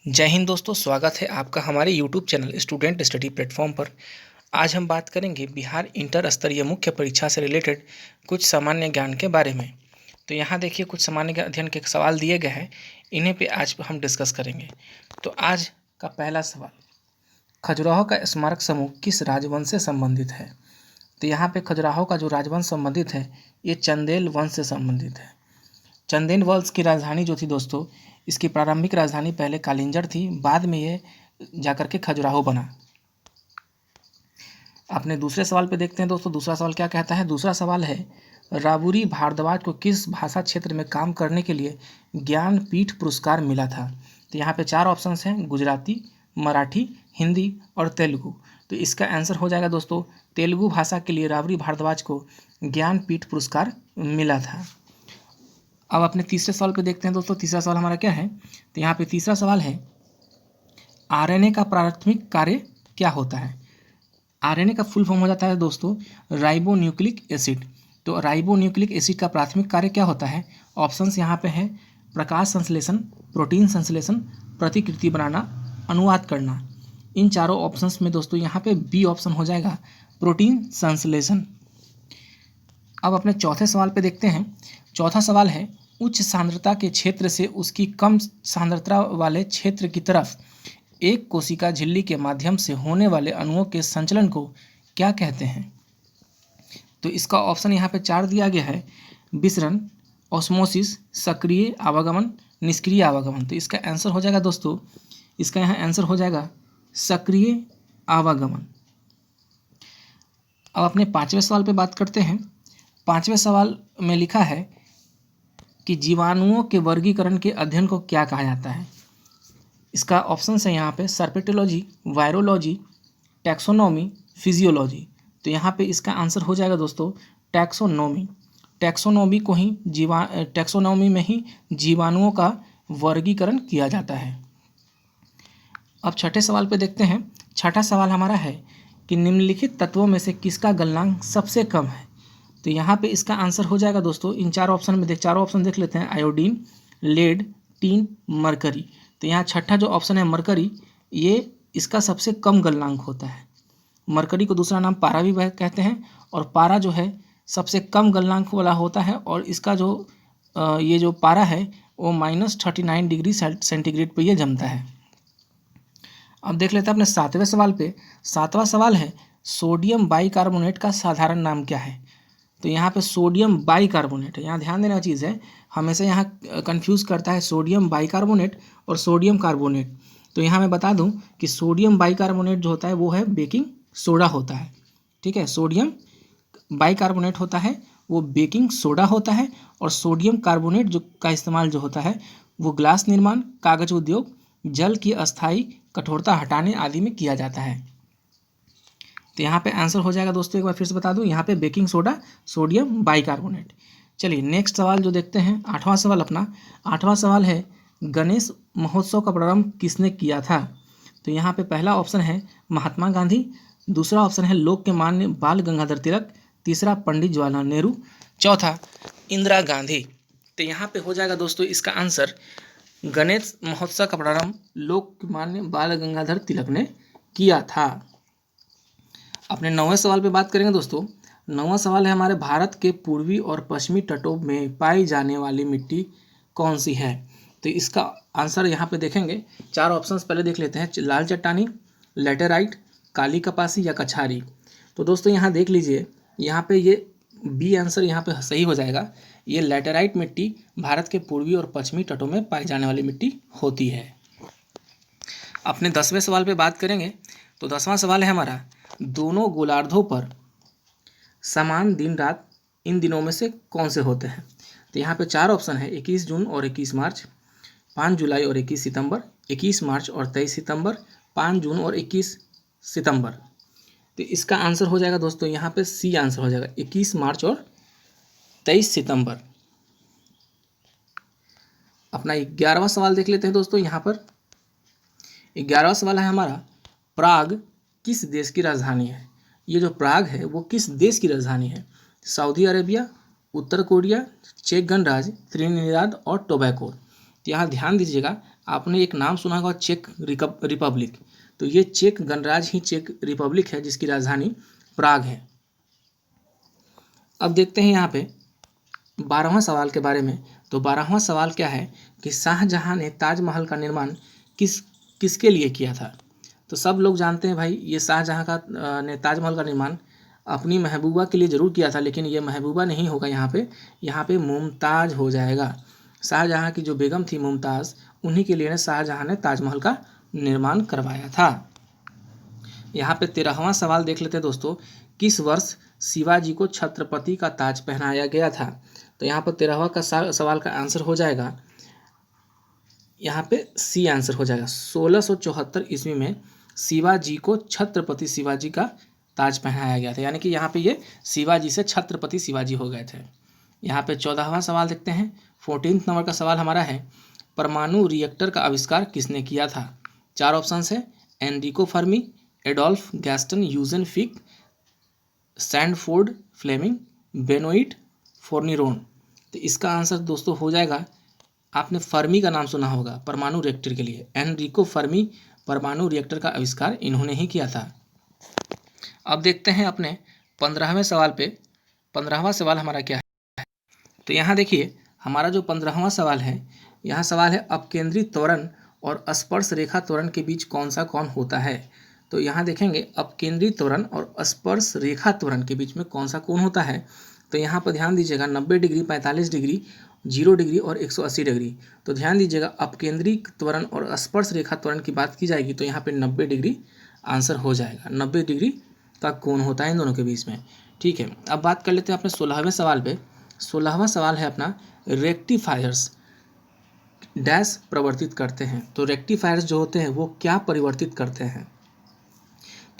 जय हिंद दोस्तों, स्वागत है आपका हमारे YouTube channel student study platform पर। आज हम बात करेंगे बिहार इंटर स्तरीय मुख्य परीक्षा से रिलेटेड कुछ सामान्य ज्ञान के बारे में। तो यहाँ देखिए कुछ सामान्य अध्ययन के सवाल दिए गए हैं, इन्हीं पे आज हम डिस्कस करेंगे। तो आज का पहला सवाल, खजुराहो का स्मारक समूह किस राजवंश से संबंधित है? तो यहाँ पे खजुराहो का जो राजवंश संबंधित है ये चंदेल वंश से संबंधित है। चंदेल वंश की राजधानी जो थी दोस्तों, इसकी प्रारंभिक राजधानी पहले कालिंजर थी, बाद में ये जाकर के खजुराहो बना। अपने दूसरे सवाल पे देखते हैं दोस्तों, दूसरा सवाल क्या कहता है। दूसरा सवाल है, राबुरी भारद्वाज को किस भाषा क्षेत्र में काम करने के लिए ज्ञानपीठ पुरस्कार मिला था? तो यहाँ पे चार ऑप्शंस हैं, गुजराती, मराठी, हिंदी और तेलुगु। तो इसका आंसर हो जाएगा दोस्तों, तेलुगु भाषा के लिए राबुरी भारद्वाज को ज्ञानपीठ पुरस्कार मिला था। अब अपने तीसरे सवाल पे देखते हैं दोस्तों, तीसरा सवाल हमारा क्या है। तो यहाँ पे तीसरा सवाल है, आरएनए का प्राथमिक कार्य क्या होता है? आरएनए का फुल फॉर्म हो जाता है दोस्तों राइबो न्यूक्लिक एसिड। तो राइबो न्यूक्लिक एसिड का प्राथमिक कार्य क्या होता है? ऑप्शंस यहाँ पे है, प्रकाश संश्लेषण, प्रोटीन संश्लेषण, प्रतिकृति बनाना, अनुवाद करना। इन चारों ऑप्शंस में दोस्तों यहाँ पे बी ऑप्शन हो जाएगा, प्रोटीन संश्लेषण। अब अपने चौथे सवाल पे देखते हैं। चौथा सवाल है, उच्च सांद्रता के क्षेत्र से उसकी कम सांद्रता वाले क्षेत्र की तरफ एक कोशिका झिल्ली के माध्यम से होने वाले अणुओं के संचलन को क्या कहते हैं? तो इसका ऑप्शन यहाँ पे चार दिया गया है, विसरण, ऑस्मोसिस, सक्रिय आवागमन, निष्क्रिय आवागमन। तो इसका आंसर हो जाएगा दोस्तों, इसका यहाँ आंसर हो जाएगा सक्रिय आवागमन। अब अपने पांचवें सवाल पे बात करते हैं। पांचवें सवाल में लिखा है कि जीवाणुओं के वर्गीकरण के अध्ययन को क्या कहा जाता है? इसका ऑप्शन है यहाँ पे सर्पेटोलॉजी, वायरोलॉजी, टैक्सोनॉमी, फिजियोलॉजी। तो यहाँ पे इसका आंसर हो जाएगा दोस्तों टैक्सोनॉमी। टैक्सोनॉमी में ही जीवाणुओं का वर्गीकरण किया जाता है। अब छठे सवाल पे देखते हैं। छठा सवाल हमारा है कि निम्नलिखित तत्वों में से किसका गलनांक सबसे कम है? तो यहाँ पे इसका आंसर हो जाएगा दोस्तों, इन चार ऑप्शन में चारों ऑप्शन देख लेते हैं, आयोडीन, लेड, टीन, मरकरी। तो यहाँ छठा जो ऑप्शन है मरकरी, ये इसका सबसे कम गलनांक होता है। मरकरी को दूसरा नाम पारा भी कहते हैं, और पारा जो है सबसे कम गलनांक वाला होता है, और इसका जो ये जो पारा है वो -39 डिग्री सेंटीग्रेड पर यह जमता है। अब देख लेते हैं अपने सातवें सवाल पे। सातवां सवाल है, सोडियम बाइकार्बोनेट का साधारण नाम क्या है? तो यहाँ पे सोडियम बाइकार्बोनेट है। यहाँ ध्यान देने वाली चीज़ है, हमेशा यहाँ कंफ्यूज करता है सोडियम बाइकार्बोनेट और सोडियम कार्बोनेट। तो यहाँ मैं बता दूँ कि सोडियम बाइकार्बोनेट जो होता है वो है बेकिंग सोडा होता है, ठीक है। सोडियम बाइकार्बोनेट होता है वो बेकिंग सोडा होता है, और सोडियम कार्बोनेट जो का इस्तेमाल जो होता है वो ग्लास निर्माण, कागज उद्योग, जल की अस्थायी कठोरता हटाने आदि में किया जाता है। तो यहाँ पे आंसर हो जाएगा दोस्तों, एक बार फिर से बता दूं, यहाँ पे बेकिंग सोडा, सोडियम बाइकार्बोनेट। चलिए नेक्स्ट सवाल जो देखते हैं, आठवां सवाल अपना। आठवां सवाल है, गणेश महोत्सव का प्रारंभ किसने किया था? तो यहाँ पे पहला ऑप्शन है महात्मा गांधी, दूसरा ऑप्शन है लोकमान्य बाल गंगाधर तिलक, तीसरा पंडित जवाहरलाल नेहरू, चौथा इंदिरा गांधी। तो यहाँ पे हो जाएगा दोस्तों इसका आंसर, गणेश महोत्सव का प्रारंभ लोकमान्य बाल गंगाधर तिलक ने किया था। अपने नौवें सवाल पे बात करेंगे दोस्तों। नौवां सवाल है हमारे, भारत के पूर्वी और पश्चिमी तटों में पाई जाने वाली मिट्टी कौन सी है? तो इसका आंसर यहाँ पे देखेंगे, चार ऑप्शंस पहले देख लेते हैं, लाल चट्टानी, लेटेराइट, काली कपासी या कछारी। तो दोस्तों यहाँ देख लीजिए, यहाँ पे ये बी आंसर यहाँ पे सही हो जाएगा। ये लेटेराइट मिट्टी भारत के पूर्वी और पश्चिमी तटों में पाई जाने वाली मिट्टी होती है। अपने 10वें सवाल पे बात करेंगे। तो 10वां सवाल है हमारा, दोनों गोलार्धों पर समान दिन रात इन दिनों में से कौन से होते हैं? तो यहाँ पे चार ऑप्शन है, 21 जून और 21 मार्च, 5 जुलाई और 21 सितंबर, 21 मार्च और 23 सितंबर, 5 जून और 21 सितंबर। तो इसका आंसर हो जाएगा दोस्तों यहाँ पे सी आंसर हो जाएगा, 21 मार्च और 23 सितंबर। अपना 11वां सवाल देख लेते हैं दोस्तों। यहाँ पर 11वां सवाल है हमारा, प्राग किस देश की राजधानी है? ये जो प्राग है वो किस देश की राजधानी है? सऊदी अरेबिया, उत्तर कोरिया, चेक गणराज्य, त्रिनिदाद और टोबैको। तो यहाँ ध्यान दीजिएगा, आपने एक नाम सुना होगा चेक रिपब्लिक, तो ये चेक गणराज्य ही चेक रिपब्लिक है जिसकी राजधानी प्राग है। अब देखते हैं यहाँ पे 12वां सवाल के बारे में। तो 12वां सवाल क्या है कि शाहजहां ने ताजमहल का निर्माण किसके लिए किया था। तो सब लोग जानते हैं भाई, ये शाहजहां ने ताजमहल का निर्माण अपनी महबूबा के लिए ज़रूर किया था, लेकिन ये महबूबा नहीं होगा यहाँ पे मुमताज़ हो जाएगा। शाहजहां की जो बेगम थी मुमताज़, उन्हीं के लिए शाहजहां ने ताजमहल का निर्माण करवाया था। यहाँ पे 13वां सवाल देख लेते हैं दोस्तों, किस वर्ष शिवाजी को छत्रपति का ताज पहनाया गया था। तो यहाँ पर 13वां का सवाल का आंसर हो जाएगा, यहाँ पे सी आंसर हो जाएगा। 1674 ईस्वी में शिवाजी को छत्रपति शिवाजी का ताज पहनाया गया था, यानी कि यहाँ पे ये शिवाजी से छत्रपति शिवाजी हो गए थे। यहाँ पे 14वां सवाल देखते हैं। 14 नंबर का सवाल हमारा है, परमाणु रिएक्टर का आविष्कार किसने किया था। 4 ऑप्शन है, Enrico Fermi, Adolf Gaston Eugen Fick, Sandford Fleming, Benoit Fourneyron. तो इसका आंसर दोस्तों हो जाएगा, आपने फर्मी का नाम सुना होगा परमाणु रिएक्टर के लिए, एनरिको फर्मी परमाणु रिएक्टर का आविष्कार इन्होंने ही किया था। अब देखते हैं अपने 15वें सवाल पे। 15वां सवाल हमारा क्या है। तो यहाँ देखिए हमारा जो 15वां सवाल है, यहाँ सवाल है अपकेंद्रित त्वरण और स्पर्श रेखा त्वरण के बीच कौन होता है। तो यहाँ देखेंगे अपकेंद्रित त्वरण और स्पर्श रेखा त्वरण के बीच में कौन सा कोण होता है। तो यहाँ पर ध्यान दीजिएगा 90 डिग्री, 45 डिग्री, 0 डिग्री और 180 डिग्री। तो ध्यान दीजिएगा अपकेंद्रित त्वरण और स्पर्श रेखा त्वरण की बात की जाएगी तो यहाँ पे 90 डिग्री आंसर हो जाएगा। 90 डिग्री का कोण होता है इन दोनों के बीच में। ठीक है, अब बात कर लेते हैं अपने 16वें सवाल पे। 16वां सवाल है अपना, रेक्टिफायर्स डैश प्रवर्तित करते हैं। तो रेक्टिफायर्स जो होते हैं वो क्या परिवर्तित करते हैं।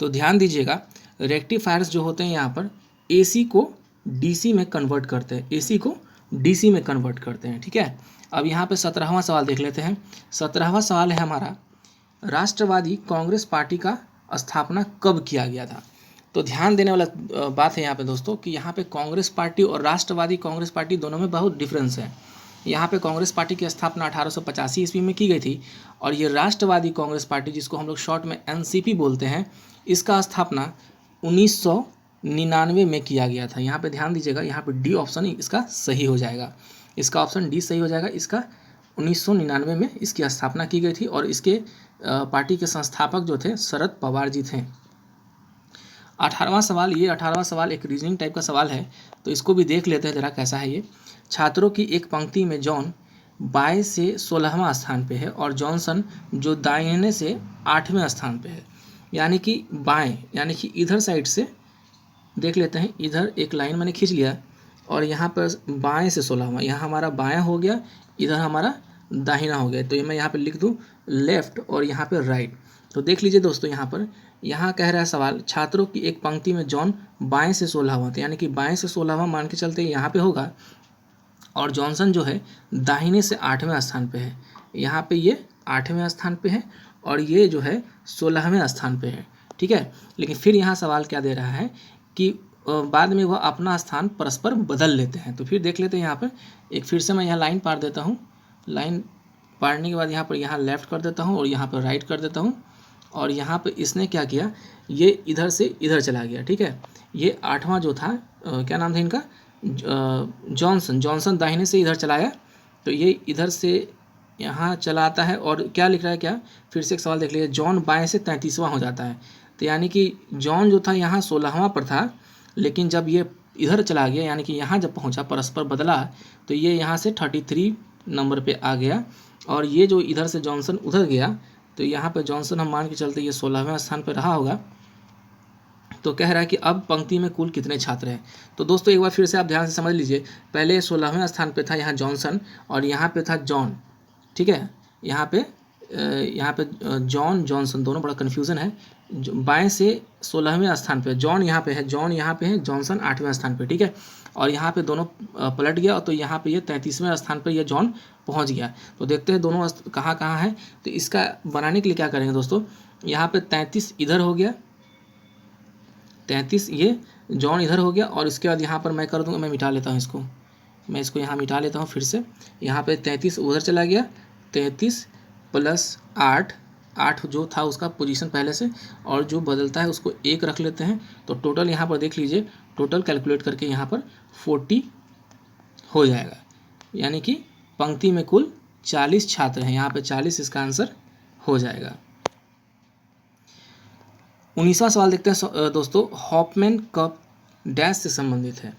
तो ध्यान दीजिएगा रेक्टिफायर्स जो होते हैं यहाँ पर AC को DC में कन्वर्ट करते हैं, AC को DC में कन्वर्ट करते हैं। ठीक है, अब यहाँ पे 17वां सवाल देख लेते हैं। 17वां सवाल है हमारा, राष्ट्रवादी कांग्रेस पार्टी का स्थापना कब किया गया था। तो ध्यान देने वाला बात है यहाँ पे दोस्तों कि यहाँ पे कांग्रेस पार्टी और राष्ट्रवादी कांग्रेस पार्टी दोनों में बहुत डिफरेंस है। यहाँ पे कांग्रेस पार्टी की स्थापना 1885 ईस्वी में की गई थी और ये राष्ट्रवादी कांग्रेस पार्टी, जिसको हम लोग शॉर्ट में NCP बोलते हैं, इसका स्थापना 1999 में किया गया था। यहाँ पे ध्यान दीजिएगा, यहाँ पे डी ऑप्शन इसका सही हो जाएगा, इसका ऑप्शन डी सही हो जाएगा। इसका 1999 में इसकी स्थापना की गई थी और इसके पार्टी के संस्थापक जो थे शरद पवार जी थे। 18वां सवाल, ये 18वां सवाल एक रीजनिंग टाइप का सवाल है, तो इसको भी देख लेते हैं जरा कैसा है ये। छात्रों की एक पंक्ति में जॉन बाएं से 16वां स्थान पे है और जॉनसन जो दाहिने से 8वें स्थान पे है। यानी कि बाएं, यानी कि इधर साइड से देख लेते हैं, इधर एक लाइन मैंने खींच लिया और यहाँ पर बाएं से 16वां, यहाँ हमारा बायां हो गया, इधर हमारा दाहिना हो गया। तो ये मैं यहाँ पे लिख दूँ लेफ्ट और यहाँ पे राइट। तो देख लीजिए दोस्तों, यहाँ कह रहा है सवाल, छात्रों की एक पंक्ति में जॉन बाएं से 16वां, तो यानी कि बाएं से 16वां मान के चलते यहाँ पे होगा और जॉनसन जो है दाहिने से 8वें स्थान पे है। यहाँ पे ये 8वें स्थान पे है और ये जो है 16वें स्थान पे है। ठीक है, लेकिन फिर यहाँ सवाल क्या दे रहा है कि बाद में वह अपना स्थान परस्पर बदल लेते हैं। तो फिर देख लेते हैं यहाँ पर, एक फिर से मैं यहाँ लाइन पार देता हूँ, लाइन पारने के बाद यहाँ लेफ्ट कर देता हूँ और यहाँ पर राइट कर देता हूँ और यहाँ पे इसने क्या किया, ये इधर से इधर चला गया। ठीक है, ये 8वां जो था क्या नाम था इनका, जॉनसन दाहिने से इधर चलाया, तो ये इधर से यहाँ चलाता है और क्या लिख रहा है, क्या फिर से एक सवाल देख लीजिए, जॉन बाएं से 33वां हो जाता है। तो यानी कि जॉन जो था यहाँ 16वां पर था, लेकिन जब ये इधर चला गया यानी कि यहाँ जब पहुँचा परस्पर बदला तो ये यहाँ से 33 नंबर पे आ गया और ये जो इधर से जॉनसन उधर गया तो यहाँ पे जॉनसन हम मान के चलते ये 16वें स्थान पर रहा होगा। तो कह रहा है कि अब पंक्ति में कुल कितने छात्र हैं। तो दोस्तों एक बार फिर से आप ध्यान से समझ लीजिए, पहले 16वें स्थान पे था यहाँ जॉनसन और यहाँ पे था जॉन। ठीक है, यहाँ पे जॉनसन दोनों बड़ा कन्फ्यूज़न है। बाएं से 16वें स्थान पे जॉन यहाँ पे है, जॉनसन 8वें स्थान पे। ठीक है, और यहाँ पे दोनों पलट गया तो यहाँ पे ये 33वें स्थान पे ये जॉन पहुँच गया। तो देखते हैं दोनों कहाँ है। तो इसका बनाने के लिए क्या करेंगे दोस्तों, यहाँ पे 33 इधर हो गया, 33 ये जॉन इधर हो गया और इसके बाद यहाँ पर मैं कर दूँगा, मैं मिटा लेता हूँ इसको, मैं इसको यहाँ मिटा लेता हूँ फिर से। यहाँ पे 33 उधर चला गया, 33 प्लस 8, 8 जो था उसका पोजीशन पहले से, और जो बदलता है उसको 1 रख लेते हैं। तो टोटल यहाँ पर देख लीजिए, टोटल कैलकुलेट करके यहाँ पर 40 हो जाएगा, यानी कि पंक्ति में कुल 40 छात्र हैं, यहाँ पे 40 इसका आंसर हो जाएगा। 19वां सवाल देखते हैं दोस्तों, हॉफमैन कप डैश से संबंधित है।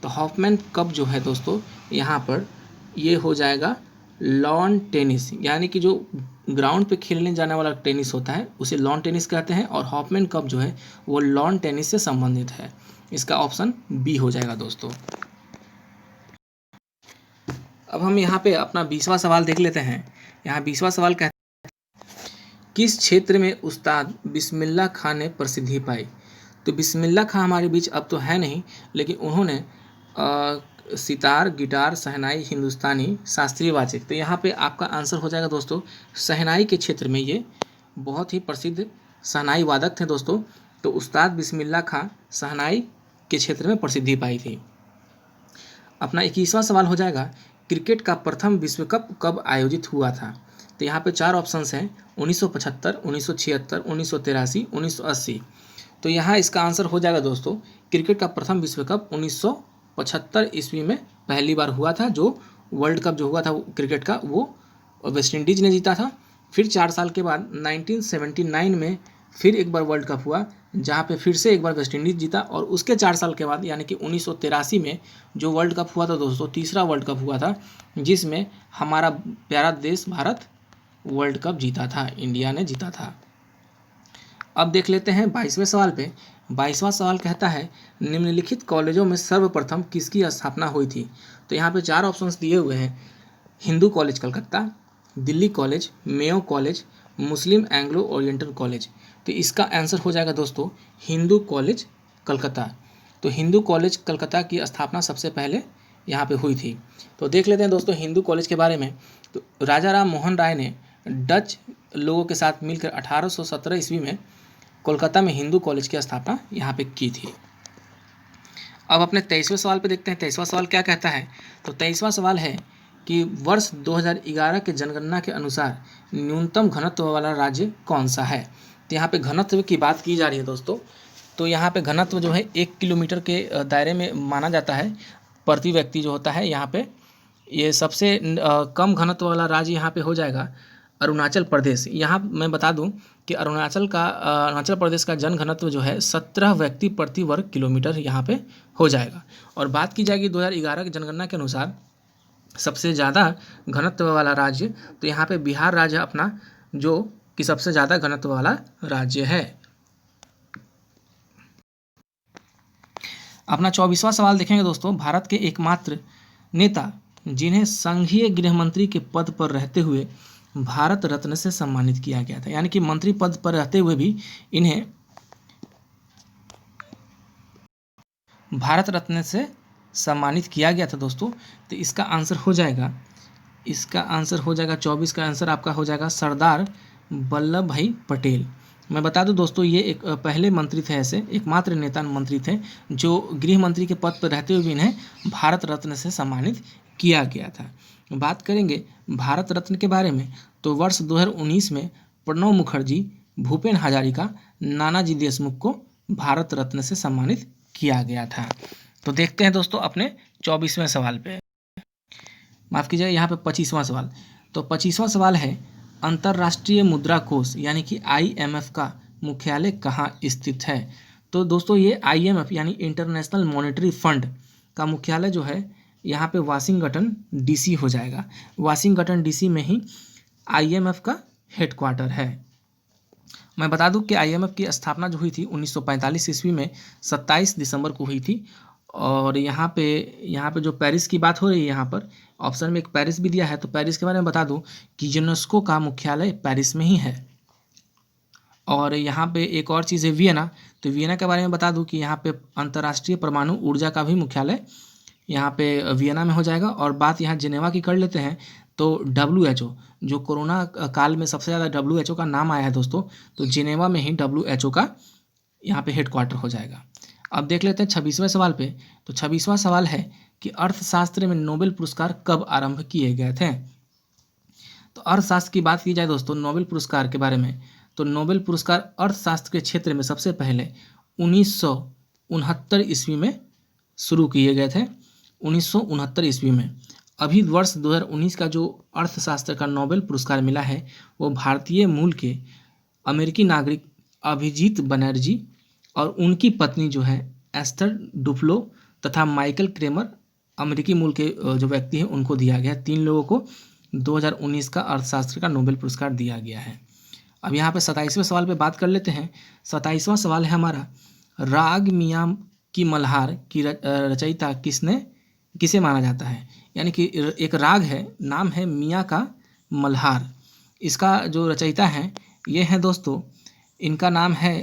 तो हॉफमैन कप जो है दोस्तों, यहाँ पर ये हो जाएगा लॉन टेनिस, यानी कि जो ग्राउंड पे खेलने जाने वाला टेनिस होता है उसे लॉन टेनिस कहते हैं, और हॉफमैन कप जो है वो लॉन टेनिस से संबंधित है। इसका ऑप्शन बी हो जाएगा दोस्तों। अब हम यहाँ पे अपना 20वां सवाल देख लेते हैं। यहाँ 20वां सवाल कहता है, किस क्षेत्र में उस्ताद बिस्मिल्लाह खां ने प्रसिद्धि पाई। तो बिस्मिल्लाह खां हमारे बीच अब तो है नहीं, लेकिन उन्होंने सितार, गिटार, शहनाई, हिंदुस्तानी, शास्त्रीय वाद्य, तो यहाँ पे आपका आंसर हो जाएगा दोस्तों शहनाई के क्षेत्र में। ये बहुत ही प्रसिद्ध शहनाई वादक थे दोस्तों। तो उस्ताद बिस्मिल्लाह खां शहनाई के क्षेत्र में प्रसिद्धि पाई थी। अपना 21वां सवाल हो जाएगा, क्रिकेट का प्रथम विश्व कप कब आयोजित हुआ था। तो यहाँ पे 4 ऑप्शंस हैं, 1975, 1976, 1983, 1980। तो यहाँ इसका आंसर हो जाएगा दोस्तों, क्रिकेट का प्रथम विश्व कप 1975 ईस्वी में पहली बार हुआ था। जो वर्ल्ड कप जो हुआ था क्रिकेट का, वो वेस्ट इंडीज़ ने जीता था। फिर 4 साल के बाद 1979 में फिर एक बार वर्ल्ड कप हुआ, जहाँ पे फिर से एक बार वेस्ट इंडीज़ जीता, और उसके 4 साल के बाद यानी कि 1983 में जो वर्ल्ड कप हुआ था दोस्तों, तीसरा वर्ल्ड कप हुआ था, जिसमें हमारा प्यारा देश भारत वर्ल्ड कप जीता था, इंडिया ने जीता था। अब देख लेते हैं 22वें सवाल पे। 22वां सवाल कहता है, निम्नलिखित कॉलेजों में सर्वप्रथम किसकी स्थापना हुई थी। तो यहाँ पे 4 ऑप्शंस दिए हुए हैं, Hindu college Calcutta, Delhi college, Mayo college, Muslim Anglo Oriental college. तो इसका आंसर हो जाएगा दोस्तों हिंदू कॉलेज कलकत्ता। तो हिंदू कॉलेज कलकत्ता की स्थापना सबसे पहले यहाँ पे हुई थी। तो देख लेते हैं दोस्तों हिंदू कॉलेज के बारे में। तो राजा राम मोहन राय ने डच लोगों के साथ मिलकर 1817 ईस्वी में कोलकाता में हिंदू कॉलेज की स्थापना यहाँ पे की थी। अब अपने 23वें सवाल पे देखते हैं। 23वां सवाल क्या कहता है। तो 23वां सवाल है कि वर्ष 2011 के जनगणना के अनुसार न्यूनतम घनत्व वाला राज्य कौन सा है। तो यहाँ पे घनत्व की बात की जा रही है दोस्तों। तो यहाँ पे घनत्व जो है 1 किलोमीटर के दायरे में माना जाता है प्रति व्यक्ति जो होता है। यहाँ पे ये सबसे कम घनत्व वाला राज्य यहाँ पे हो जाएगा अरुणाचल प्रदेश। यहाँ मैं बता दूं कि अरुणाचल प्रदेश का जन घनत्व जो है 17 व्यक्ति प्रति वर्ग किलोमीटर यहाँ पे हो जाएगा। और बात की जाएगी 2011 की जनगणना के अनुसार सबसे ज़्यादा घनत्व वाला राज्य, तो यहाँ पे बिहार राज्य अपना जो कि सबसे ज़्यादा घनत्व वाला राज्य है। अपना 24वां सवाल देखेंगे दोस्तों। भारत के एकमात्र नेता जिन्हें संघीय गृह मंत्री के पद पर रहते हुए भारत रत्न से सम्मानित किया गया था, यानी कि मंत्री पद पर रहते हुए भी इन्हें भारत रत्न से सम्मानित किया गया था दोस्तों। तो इसका आंसर हो जाएगा 24 का आंसर आपका हो जाएगा सरदार वल्लभ भाई पटेल। मैं बता दूं दोस्तों ये एक पहले मंत्री थे, ऐसे एकमात्र नेता मंत्री थे जो गृह मंत्री के पद पर रहते हुए इन्हें भारत रत्न से सम्मानित किया गया था। बात करेंगे भारत रत्न के बारे में, तो वर्ष 2019 में प्रणब मुखर्जी, भूपेन हजारिका, नानाजी देशमुख को भारत रत्न से सम्मानित किया गया था। तो देखते हैं दोस्तों अपने 24वें सवाल पे, माफ़ कीजिएगा यहाँ पे 25वां सवाल। तो 25वां सवाल है, अंतर्राष्ट्रीय मुद्रा कोष यानी कि IMF का मुख्यालय कहाँ स्थित है। तो दोस्तों ये IMF यानी इंटरनेशनल मॉनेटरी फंड का मुख्यालय जो है यहाँ पे वाशिंगटन DC हो जाएगा। वाशिंगटन DC में ही IMF का हेडक्वार्टर है। मैं बता दूं कि IMF की स्थापना जो हुई थी 1945 ईस्वी में 27 दिसंबर को हुई थी। और यहाँ पे जो पेरिस की बात हो रही है, यहाँ पर ऑप्शन में एक पेरिस भी दिया है। तो पेरिस के बारे में बता दूं कि यूनेस्को का मुख्यालय पेरिस में ही है। और यहाँ पे एक और चीज़ है वियना। तो वियना के बारे में बता दूं कि यहाँ पे अंतर्राष्ट्रीय परमाणु ऊर्जा का भी मुख्यालय यहाँ पे वियना में हो जाएगा। और बात यहाँ जिनेवा की कर लेते हैं। तो WHO जो कोरोना काल में सबसे ज़्यादा WHO का नाम आया है दोस्तों, तो जिनेवा में ही WHO का यहाँ पे हेडक्वार्टर हो जाएगा। अब देख लेते हैं 26वें सवाल पे। तो 26वां सवाल है कि अर्थशास्त्र में नोबेल पुरस्कार कब आरंभ किए गए थे। तो अर्थशास्त्र की बात की जाए दोस्तों नोबेल पुरस्कार के बारे में, तो नोबेल पुरस्कार अर्थशास्त्र के क्षेत्र में सबसे पहले 1969 ईस्वी में शुरू किए गए थे। 1969 ईस्वी में। अभी वर्ष 2019 का जो अर्थशास्त्र का नोबेल पुरस्कार मिला है वो भारतीय मूल के अमेरिकी नागरिक अभिजीत बनर्जी और उनकी पत्नी जो है एस्थर डुफ्लो तथा माइकल क्रेमर अमेरिकी मूल के जो व्यक्ति हैं उनको दिया गया। 3 लोगों को 2019 का अर्थशास्त्र का नोबेल पुरस्कार दिया गया है। अब यहाँ पे 27वें सवाल पे बात कर लेते हैं। 27वां सवाल है हमारा, राग मियाँ की मल्हार की रचयिता किसे माना जाता है। यानी कि एक राग है, नाम है मियाँ का मल्हार, इसका जो रचयिता है ये है दोस्तों, इनका नाम है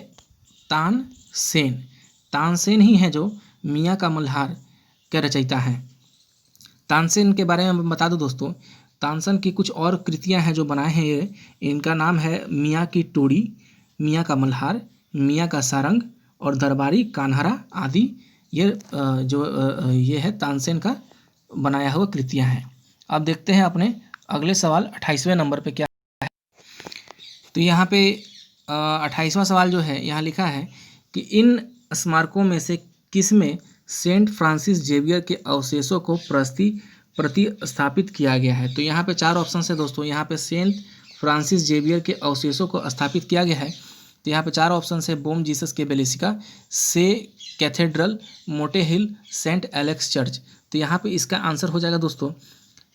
तानसेन। तानसेन ही है जो मियाँ का मल्हार के रचयिता हैं। तानसेन के बारे में बता दूं दोस्तों, तानसेन की कुछ और कृतियां हैं जो बनाए हैं ये, इनका नाम है मियाँ की टोड़ी, मियाँ का मल्हार, मियाँ का सारंग और दरबारी कान्हारा आदि। ये ये है तानसेन का बनाया हुआ कृतियां हैं। अब देखते हैं अपने अगले सवाल 28वें नंबर पे क्या है। तो यहाँ पे 28वां सवाल जो है यहाँ लिखा है कि इन स्मारकों में से किसमें सेंट फ्रांसिस जेवियर के अवशेषों को प्रतिस्थापित किया गया है। तो यहाँ पे 4 ऑप्शन है दोस्तों। यहाँ पे सेंट फ्रांसिस जेवियर के अवशेषों को स्थापित किया गया है, तो यहाँ पे 4 ऑप्शन है, बोम जीसस के बेलिसिका, से कैथेड्रल, मोटे हिल, सेंट एलेक्स चर्च। तो यहाँ पे इसका आंसर हो जाएगा दोस्तों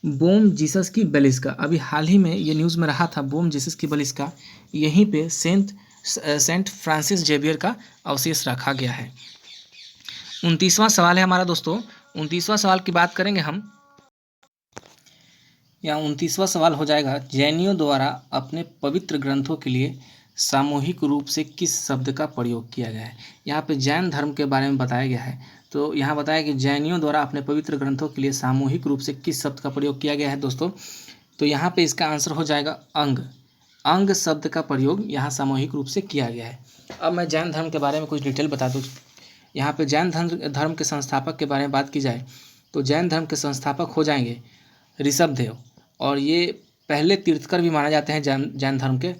बोम जीसस की बेलिस्का। अभी हाल ही में ये न्यूज़ में रहा था, बोम जीसस की बेलिस्का, यहीं पे सेंट फ्रांसिस जेवियर का अवशेष रखा गया है। 29वां सवाल है हमारा दोस्तों। 29वां सवाल की बात करेंगे हम। यहाँ 29वां सवाल हो जाएगा, जैनियों द्वारा अपने पवित्र ग्रंथों के लिए सामूहिक रूप से किस शब्द का प्रयोग किया गया है। यहाँ पे जैन धर्म के बारे में बताया गया है। तो यहाँ बताया कि जैनियों द्वारा अपने पवित्र ग्रंथों के लिए सामूहिक रूप से किस शब्द का प्रयोग किया गया है दोस्तों। तो यहाँ पे इसका आंसर हो जाएगा अंग। अंग शब्द का प्रयोग यहाँ सामूहिक रूप से किया गया है। अब मैं जैन धर्म के बारे में कुछ डिटेल बता दूँ। यहाँ पे जैन धर्म के संस्थापक के बारे में बात की जाए तो जैन धर्म के संस्थापक हो जाएंगे ऋषभदेव, और ये पहले तीर्थकर भी माने जाते हैं जैन धर्म के।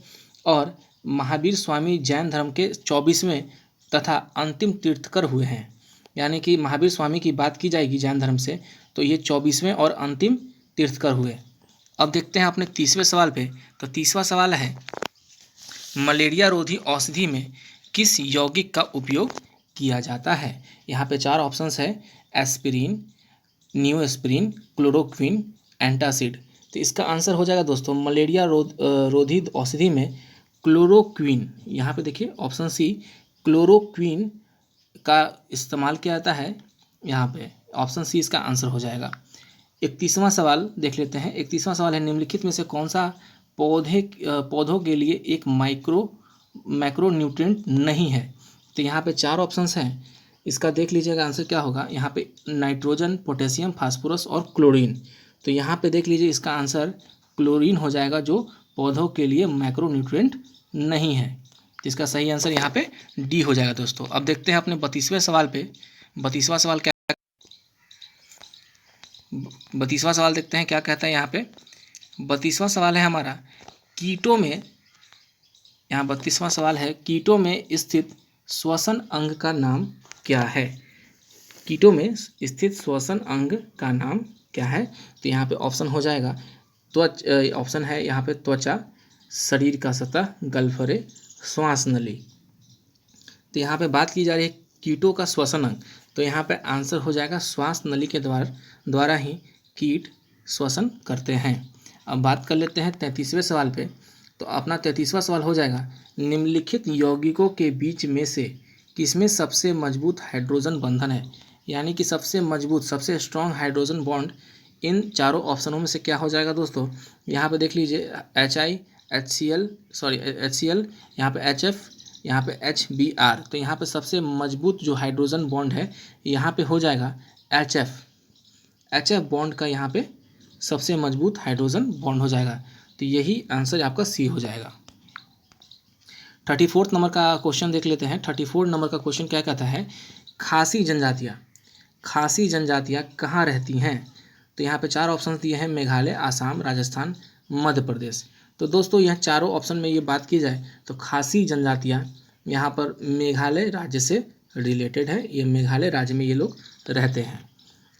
और महावीर स्वामी जैन धर्म के 24वें तथा अंतिम तीर्थकर हुए हैं। यानी कि महावीर स्वामी की बात की जाएगी जैन धर्म से तो ये 24वें और अंतिम तीर्थकर हुए। अब देखते हैं अपने 30वें सवाल पे। तो 30वां सवाल है, मलेरिया रोधी औषधि में किस यौगिक का उपयोग किया जाता है। यहाँ पे 4 ऑप्शंस है, एस्पिरिन, नियोएस्पिरिन, क्लोरोक्विन, एंटासिड। तो इसका आंसर हो जाएगा दोस्तों मलेरिया रोधी औषधि में क्लोरोक्विन। यहाँ पे देखिए ऑप्शन सी, क्लोरोक्विन का इस्तेमाल किया जाता है। यहाँ पे ऑप्शन सी इसका आंसर हो जाएगा। 31वां सवाल देख लेते हैं। 31वां सवाल है, निम्नलिखित में से कौन सा पौधों के लिए एक मैक्रो न्यूट्रिएंट नहीं है। तो यहाँ पे 4 ऑप्शंस हैं, इसका देख लीजिएगा आंसर क्या होगा। यहाँ पे नाइट्रोजन, पोटेशियम, फास्फोरस और क्लोरीन। तो यहाँ पे देख लीजिए इसका आंसर क्लोरीन हो जाएगा, जो पौधों के लिए मैक्रो न्यूट्रिएंट नहीं है। तो इसका सही आंसर यहाँ पे डी हो जाएगा दोस्तों। अब देखते हैं अपने 32वें सवाल पे। 32वां सवाल क्या 32वां सवाल देखते हैं क्या कहता है यहाँ पे। 32वां सवाल है हमारा, कीटों में, यहाँ 32वां सवाल है, कीटों में स्थित श्वसन अंग का नाम क्या है। कीटों में स्थित श्वसन अंग का नाम क्या है। तो यहाँ पे ऑप्शन हो जाएगा ऑप्शन है यहाँ पे त्वचा, शरीर का सतह, गलफरे, श्वास नली। तो यहाँ पे बात की जा रही है कीटों का श्वसन अंग, तो यहाँ पे आंसर हो जाएगा श्वास नली के द्वारा ही कीट श्वसन करते हैं। अब बात कर लेते हैं 33वें सवाल पे। तो अपना 33वां सवाल हो जाएगा, निम्नलिखित यौगिकों के बीच में से किसमें सबसे मजबूत हाइड्रोजन बंधन है। यानी कि सबसे मजबूत, सबसे स्ट्रॉन्ग हाइड्रोजन बॉन्ड इन चारों ऑप्शनों में से क्या हो जाएगा दोस्तों। यहाँ पे देख लीजिए HCl, यहाँ पे HF, यहाँ पे HBr। तो यहाँ पे सबसे मजबूत जो हाइड्रोजन बॉन्ड है यहाँ पे हो जाएगा HF बॉन्ड का यहाँ पे सबसे मजबूत हाइड्रोजन बॉन्ड हो जाएगा। तो यही आंसर आपका सी हो जाएगा। 34 नंबर का क्वेश्चन देख लेते हैं। 34 नंबर का क्वेश्चन क्या कहता है, खासी जनजातियाँ कहाँ रहती हैं। तो यहाँ पे 4 ऑप्शन दिए हैं, मेघालय, आसाम, राजस्थान, मध्य प्रदेश। तो दोस्तों यह चारों ऑप्शन में ये बात की जाए तो खासी जनजातियाँ यहाँ पर मेघालय राज्य से रिलेटेड है, ये मेघालय राज्य में ये लोग रहते हैं।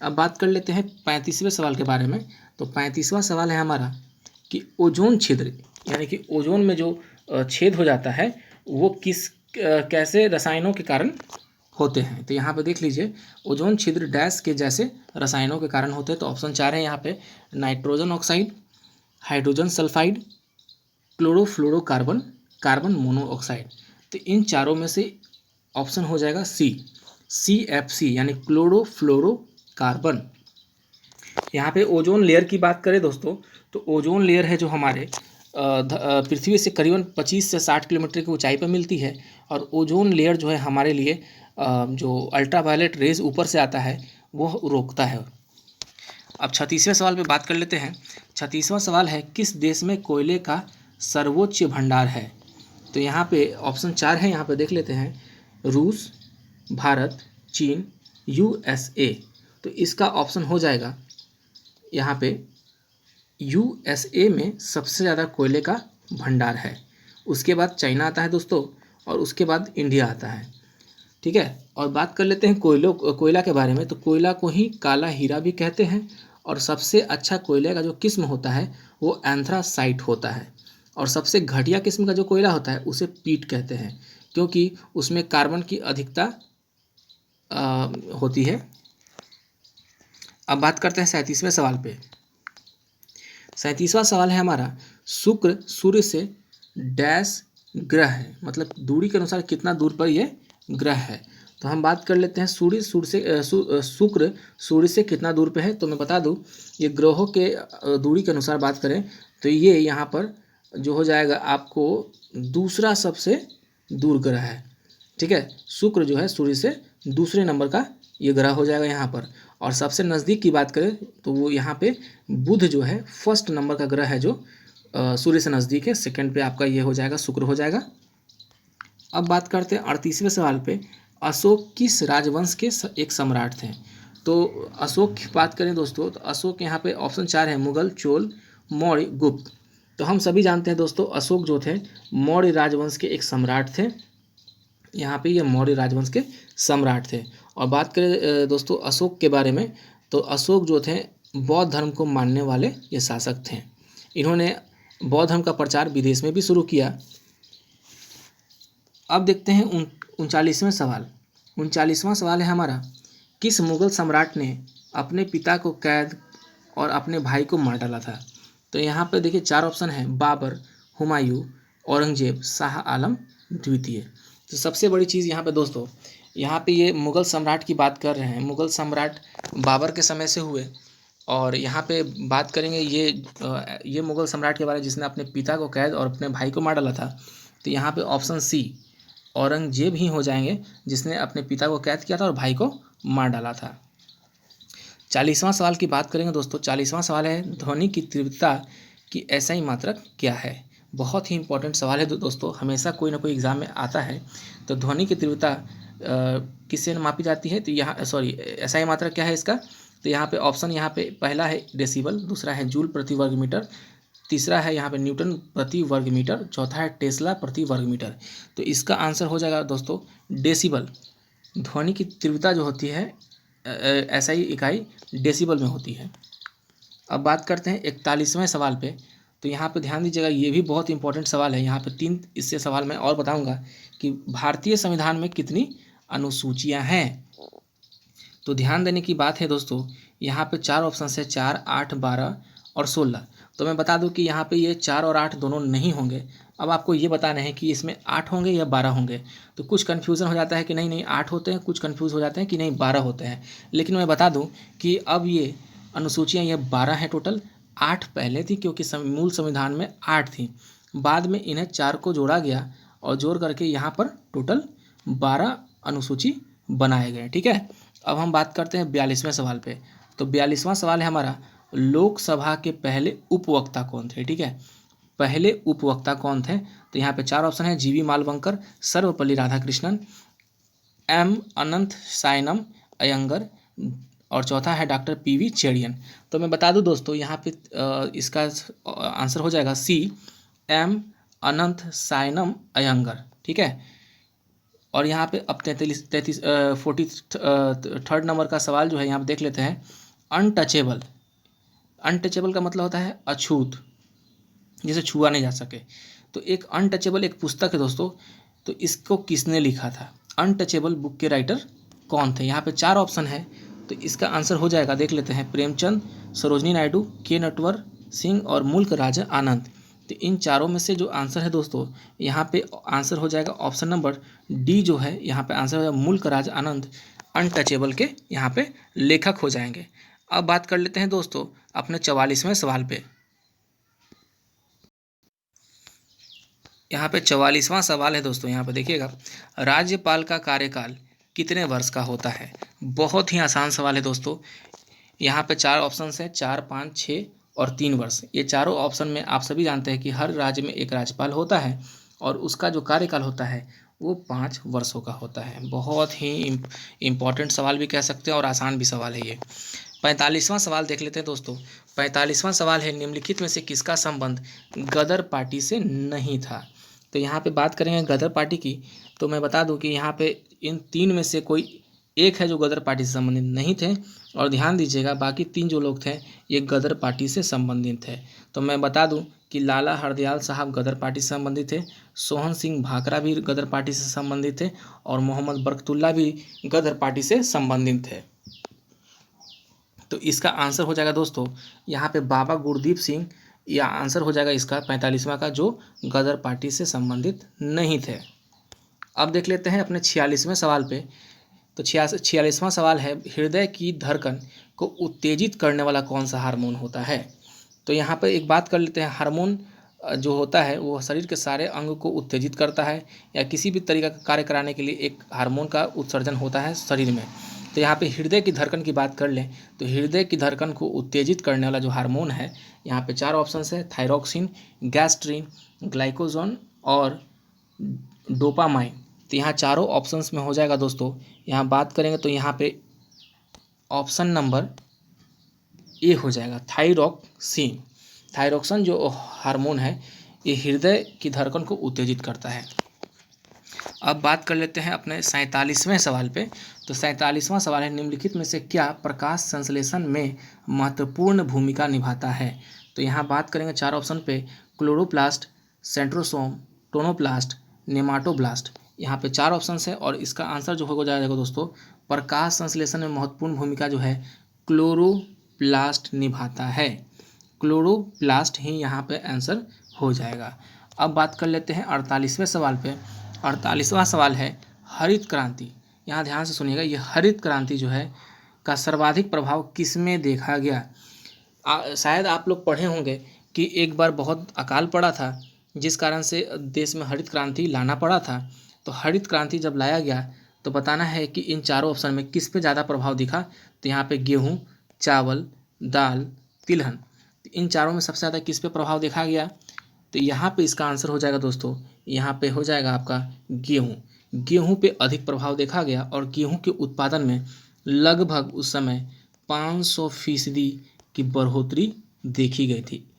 अब बात कर लेते हैं 35वें सवाल के बारे में। तो 35वां सवाल है हमारा कि ओजोन छिद्र यानी कि ओजोन में जो छेद हो जाता है वो कैसे रसायनों के कारण होते हैं। तो यहाँ पे देख लीजिए, ओजोन छिद्र डैश के जैसे रसायनों के कारण होते हैं। तो ऑप्शन 4 है यहाँ पे nitrogen oxide, hydrogen sulphide, chlorofluorocarbon, carbon monoxide. तो इन चारों में से ऑप्शन हो जाएगा CFC यानी क्लोरोफ्लोरोकार्बन। यहाँ पे ओजोन लेयर की बात करें दोस्तों, तो ओजोन लेयर है जो हमारे पृथ्वी से करीबन 25 से 60 किलोमीटर की ऊंचाई पर मिलती है। और ओजोन लेयर जो है हमारे लिए जो अल्ट्रावायलेट रेज ऊपर से आता है वो रोकता है। अब 36वें सवाल पे बात कर लेते हैं। 36वां सवाल है किस देश में कोयले का सर्वोच्च भंडार है। तो यहाँ पे ऑप्शन 4 है, यहाँ पे देख लेते हैं, रूस, भारत, चीन, USA। तो इसका ऑप्शन हो जाएगा यहाँ पे USA में सबसे ज़्यादा कोयले का भंडार है। उसके बाद चाइना आता है दोस्तों, और उसके बाद इंडिया आता है। ठीक है, और बात कर लेते हैं कोयला के बारे में। तो कोयला को ही काला हीरा भी कहते हैं, और सबसे अच्छा कोयले का जो किस्म होता है वो एंथ्रासाइट होता है। और सबसे घटिया किस्म का जो कोयला होता है उसे पीट कहते हैं, क्योंकि उसमें कार्बन की अधिकता होती है। अब बात करते हैं 37वें सवाल पे। 37वां सवाल है हमारा शुक्र सूर्य से डैश ग्रह है, मतलब दूरी के अनुसार कितना दूर पर यह ग्रह है। तो हम बात कर लेते हैं शुक्र सूर्य से कितना दूर पे है। तो मैं बता दूं, ये ग्रहों के दूरी के अनुसार बात करें तो ये यहाँ पर जो हो जाएगा आपको दूसरा सबसे दूर ग्रह है। ठीक है, शुक्र जो है सूर्य से दूसरे नंबर का ये ग्रह हो जाएगा यहाँ पर। और सबसे नज़दीक की बात करें तो वो यहाँ पे बुध जो है फर्स्ट नंबर का ग्रह है जो सूर्य से नज़दीक है। सेकंड पे आपका ये हो जाएगा शुक्र हो जाएगा। अब बात करते हैं 38वें सवाल पे, अशोक किस राजवंश के एक सम्राट थे। तो अशोक की बात करें दोस्तों, तो अशोक यहाँ पे ऑप्शन 4 है, मुगल, चोल, मौर्य, गुप्त। तो हम सभी जानते हैं दोस्तों अशोक जो थे मौर्य राजवंश के एक सम्राट थे। यहाँ पे ये मौर्य राजवंश के सम्राट थे। और बात करें दोस्तों अशोक के बारे में, तो अशोक जो थे बौद्ध धर्म को मानने वाले ये शासक थे। इन्होंने बौद्ध धर्म का प्रचार विदेश में भी शुरू किया। अब देखते हैं 39वां सवाल। 39वां सवाल है हमारा, किस मुगल सम्राट ने अपने पिता को कैद और अपने भाई को मार डाला था। तो यहाँ पे देखिए 4 ऑप्शन है, बाबर, हुमायूं, औरंगजेब, शाह आलम द्वितीय। तो सबसे बड़ी चीज़ यहाँ पे दोस्तों, यहाँ पे ये मुगल सम्राट की बात कर रहे हैं। मुगल सम्राट बाबर के समय से हुए, और यहाँ पे बात करेंगे ये मुगल सम्राट के बारे में जिसने अपने पिता को कैद और अपने भाई को मार डाला था। तो यहाँ पे ऑप्शन C औरंगजेब ही हो जाएंगे, जिसने अपने पिता को कैद किया था और भाई को मार डाला था। 40वां सवाल की बात करेंगे दोस्तों। 40वां सवाल है, ध्वनि की तीव्रता की SI मात्रक क्या है। बहुत ही इंपॉर्टेंट सवाल है दोस्तों, हमेशा कोई ना कोई एग्जाम में आता है। तो ध्वनि की तीव्रता किससे मापी जाती है। तो यहाँ SI मात्रक क्या है इसका। तो यहाँ पे ऑप्शन यहाँ पे पहला है डेसिबल, दूसरा है जूल प्रति वर्ग मीटर, तीसरा है यहाँ पे न्यूटन प्रति वर्ग मीटर, चौथा है टेस्ला प्रति वर्ग मीटर। तो इसका आंसर हो जाएगा दोस्तों डेसिबल। ध्वनि की तीव्रता जो होती है SI इकाई डेसिबल में होती है। अब बात करते हैं 41वें सवाल पे। तो यहाँ पे ध्यान दीजिएगा, ये भी बहुत इंपॉर्टेंट सवाल है। यहाँ पे 3 इससे सवाल मैं और बताऊँगा कि भारतीय संविधान में कितनी अनुसूचियाँ हैं। तो ध्यान देने की बात है दोस्तों, यहाँ पे 4 ऑप्शन है, 4, 8, 12 और 16। तो मैं बता दूं कि यहाँ पे ये 4 और 8 दोनों नहीं होंगे। अब आपको ये बताना है कि इसमें 8 होंगे या 12 होंगे। तो कुछ कन्फ्यूज़न हो जाता है कि नहीं 8 होते हैं, कुछ कन्फ्यूज़ हो जाते हैं कि नहीं 12 होते हैं। लेकिन मैं बता दूं कि अब ये अनुसूचियाँ ये 12 हैं टोटल। 8 पहले थी क्योंकि मूल संविधान में 8 थी, बाद में इन्हें 4 को जोड़ा गया और जोड़ करके यहाँ पर टोटल 12 अनुसूची बनाए गए। ठीक है, अब हम बात करते हैं 42वें सवाल पे। तो 42वां सवाल है हमारा, लोकसभा के पहले उपवक्ता कौन थे। ठीक है, पहले उपवक्ता कौन थे। तो यहाँ पे 4 ऑप्शन है, GV मालवंकर, सर्वपल्ली राधाकृष्णन, M अनंत सायनम अयंगर, और चौथा है डॉक्टर पीवी चेड़ियन। तो मैं बता दूं दोस्तों, यहाँ पे इसका आंसर हो जाएगा सी, एम अनंत सायनम अयंगर। ठीक है। और यहाँ पे अब 43 नंबर का सवाल जो है यहाँ पे देख लेते हैं। अनटचेबल, अनटचेबल का मतलब होता है अछूत, जिसे छुआ नहीं जा सके। तो एक अनटचेबल एक पुस्तक है दोस्तों, तो इसको किसने लिखा था? अनटचेबल बुक के राइटर कौन थे? यहाँ पे 4 ऑप्शन है, तो इसका आंसर हो जाएगा, देख लेते हैं, प्रेमचंद, सरोजनी नायडू, के नटवर सिंह और मुल्क राज आनंद। तो इन चारों में से जो आंसर है दोस्तों, यहाँ पे आंसर हो जाएगा ऑप्शन नंबर डी जो है, यहाँ पे आंसर हो जाएगा मुल्क राज आनंद अनटचेबल के यहाँ पे लेखक हो जाएंगे। अब बात कर लेते हैं दोस्तों अपने 44वें सवाल पे। यहाँ पे 44वां सवाल है दोस्तों, यहाँ पे देखिएगा, राज्यपाल का कार्यकाल कितने वर्ष का होता है? बहुत ही आसान सवाल है दोस्तों। यहाँ पे 4 ऑप्शन हैं, 4, 5, 6 और 3 वर्ष। ये चारों ऑप्शन में आप सभी जानते हैं कि हर राज्य में एक राज्यपाल होता है और उसका जो कार्यकाल होता है वो 5 वर्षों का होता है। बहुत ही इम्पॉर्टेंट सवाल भी कह सकते हैं और आसान भी सवाल है ये। 45वां सवाल देख लेते हैं दोस्तों। 45वां सवाल है, निम्नलिखित में से किसका संबंध गदर पार्टी से नहीं था? तो यहाँ पे बात करेंगे गदर पार्टी की, तो मैं बता दूं कि यहाँ पे इन 3 में से कोई एक है जो गदर पार्टी से संबंधित नहीं थे, और ध्यान दीजिएगा बाकी 3 जो लोग थे ये गदर पार्टी से संबंधित थे। तो मैं बता दूं कि लाला हरदयाल साहब गदर पार्टी से संबंधित थे, सोहन सिंह भाकरा भी गदर पार्टी से संबंधित थे, और मोहम्मद बरकतुल्ला भी गदर पार्टी से संबंधित थे। तो इसका आंसर हो जाएगा दोस्तों यहाँ पे बाबा गुरदीप सिंह, या आंसर हो जाएगा इसका 45वां का, जो गदर पार्टी से संबंधित नहीं थे। अब देख लेते हैं अपने 46वें सवाल पे। तो 46वां सवाल है, हृदय की धड़कन को उत्तेजित करने वाला कौन सा हार्मोन होता है? तो यहाँ पर एक बात कर लेते हैं, हार्मोन जो होता है वो शरीर के सारे अंग को उत्तेजित करता है, या किसी भी तरीका का कार्य कराने के लिए एक हार्मोन का उत्सर्जन होता है शरीर में। तो यहाँ पे हृदय की धड़कन की बात कर लें तो हृदय की धड़कन को उत्तेजित करने वाला जो हार्मोन है, यहाँ पे 4 ऑप्शन है, थायरोक्सिन, गैस्ट्रिन, ग्लाइकोजन और डोपामाइन। तो यहाँ चारों ऑप्शंस में हो जाएगा दोस्तों। यहाँ बात करेंगे तो यहाँ पे ऑप्शन नंबर ए हो जाएगा, थायरोक्सिन। थायरोक्सिन जो हार्मोन है ये हृदय की धड़कन को उत्तेजित करता है। अब बात कर लेते हैं अपने 47वें सवाल पे। तो 47वां सवाल है, निम्नलिखित में से क्या प्रकाश संश्लेषण में महत्वपूर्ण भूमिका निभाता है? तो यहाँ बात करेंगे 4 ऑप्शन पे, क्लोरोप्लास्ट, सेंट्रोसोम, टोनोप्लास्ट, नेमाटोब्लास्ट। यहाँ पे 4 ऑप्शन है और इसका आंसर जो हो जाएगा दोस्तों, प्रकाश संश्लेषण में महत्वपूर्ण भूमिका जो है क्लोरोप्लास्ट निभाता है। क्लोरोप्लास्ट ही यहाँ पे आंसर हो जाएगा। अब बात कर लेते हैं 48वें सवाल पे। 48वां सवाल है, हरित क्रांति। यहाँ ध्यान से सुनिएगा, ये हरित क्रांति जो है का सर्वाधिक प्रभाव किस में देखा गया? शायद आप लोग पढ़े होंगे कि एक बार बहुत अकाल पड़ा था जिस कारण से देश में हरित क्रांति लाना पड़ा था। तो हरित क्रांति जब लाया गया तो बताना है कि इन चारों ऑप्शन में किस पे ज़्यादा प्रभाव दिखा। तो यहाँ पे गेहूँ, चावल, दाल, तिलहन, तो इन चारों में सबसे ज़्यादा किस पे प्रभाव देखा गया? तो यहाँ पे इसका आंसर हो जाएगा दोस्तों, यहाँ पे हो जाएगा आपका गेहूँ। गेहूँ पे अधिक प्रभाव देखा गया और गेहूँ के उत्पादन में लगभग उस समय 500% की बढ़ोतरी देखी गई थी।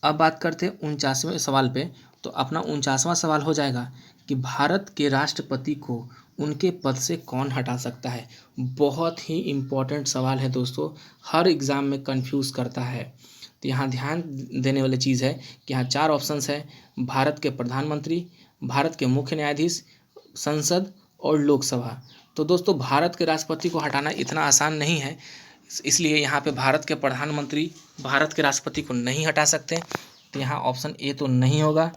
अब बात करते हैं 49वें सवाल पे। तो अपना 49वां सवाल हो जाएगा कि भारत के राष्ट्रपति को उनके पद से कौन हटा सकता है? बहुत ही इम्पोर्टेंट सवाल है दोस्तों, हर एग्ज़ाम में कंफ्यूज करता है। तो यहाँ ध्यान देने वाली चीज़ है कि यहाँ 4 ऑप्शंस है, भारत के प्रधानमंत्री, भारत के मुख्य न्यायाधीश, संसद और लोकसभा। तो दोस्तों भारत के राष्ट्रपति को हटाना इतना आसान नहीं है, इसलिए यहाँ पे भारत के प्रधानमंत्री भारत के राष्ट्रपति को नहीं हटा सकते। तो यहाँ ऑप्शन ए तो नहीं होगा।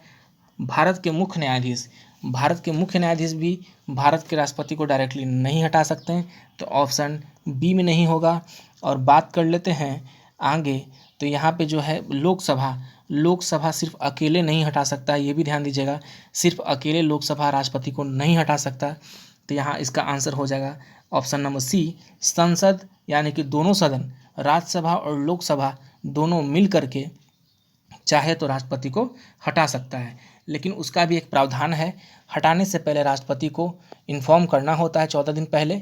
भारत के मुख्य न्यायाधीश, भारत के मुख्य न्यायाधीश भी भारत के राष्ट्रपति को डायरेक्टली नहीं हटा सकते हैं, तो ऑप्शन बी में नहीं होगा। और बात कर लेते हैं आगे, तो यहाँ पे जो है लोकसभा सिर्फ अकेले नहीं हटा सकता, ये भी ध्यान दीजिएगा, सिर्फ अकेले लोकसभा राष्ट्रपति को नहीं हटा सकता। तो यहाँ इसका आंसर हो जाएगा ऑप्शन नंबर सी, संसद, यानी कि दोनों सदन, राज्यसभा और लोकसभा दोनों मिल करके चाहे तो राष्ट्रपति को हटा सकता है, लेकिन उसका भी एक प्रावधान है। हटाने से पहले राष्ट्रपति को इन्फॉर्म करना होता है 14 दिन पहले,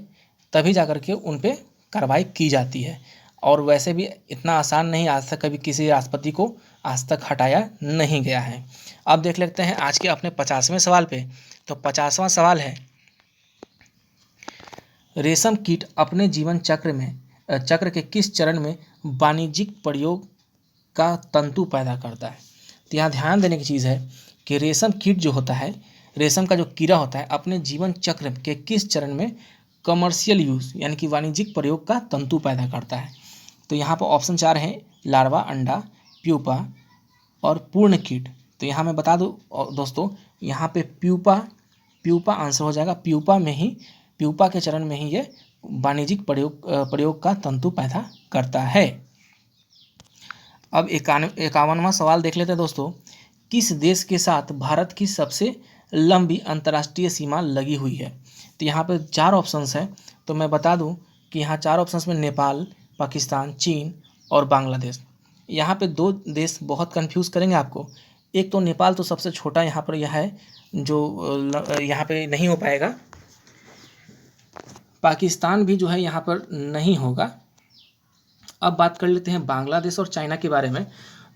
तभी जा कर के उन पे कार्रवाई की जाती है। और वैसे भी इतना आसान नहीं, आज तक कभी किसी राष्ट्रपति को आज तक हटाया नहीं गया है। अब देख लेते हैं आज के अपने 50वें सवाल पे। तो 50वां सवाल है, रेशम कीट अपने जीवन चक्र के किस चरण में वाणिज्यिक प्रयोग का तंतु पैदा करता है। तो यहाँ ध्यान देने की चीज़ है कि रेशम कीट जो होता है, रेशम का जो कीड़ा होता है, अपने जीवन चक्र के किस चरण में कमर्शियल यूज़ यानी कि वाणिज्यिक प्रयोग का तंतु पैदा करता है। तो यहाँ पर ऑप्शन 4 है, लार्वा, अंडा, प्यूपा और पूर्ण कीट। तो यहाँ मैं बता दूँ दोस्तों, यहाँ पे प्यूपा आंसर हो जाएगा। प्यूपा के चरण में ही ये वाणिज्यिक प्रयोग का तंतु पैदा करता है। अब 51वां सवाल देख लेते हैं दोस्तों, किस देश के साथ भारत की सबसे लंबी अंतर्राष्ट्रीय सीमा लगी हुई है। तो यहाँ पे 4 ऑप्शंस हैं। तो मैं बता दूं कि यहाँ 4 ऑप्शंस में नेपाल, पाकिस्तान, चीन और बांग्लादेश। यहाँ पे 2 देश बहुत कंफ्यूज करेंगे आपको। एक तो नेपाल तो सबसे छोटा यहाँ पर यह है जो यहाँ पे नहीं हो पाएगा। पाकिस्तान भी जो है यहाँ पर नहीं होगा। अब बात कर लेते हैं बांग्लादेश और चाइना के बारे में।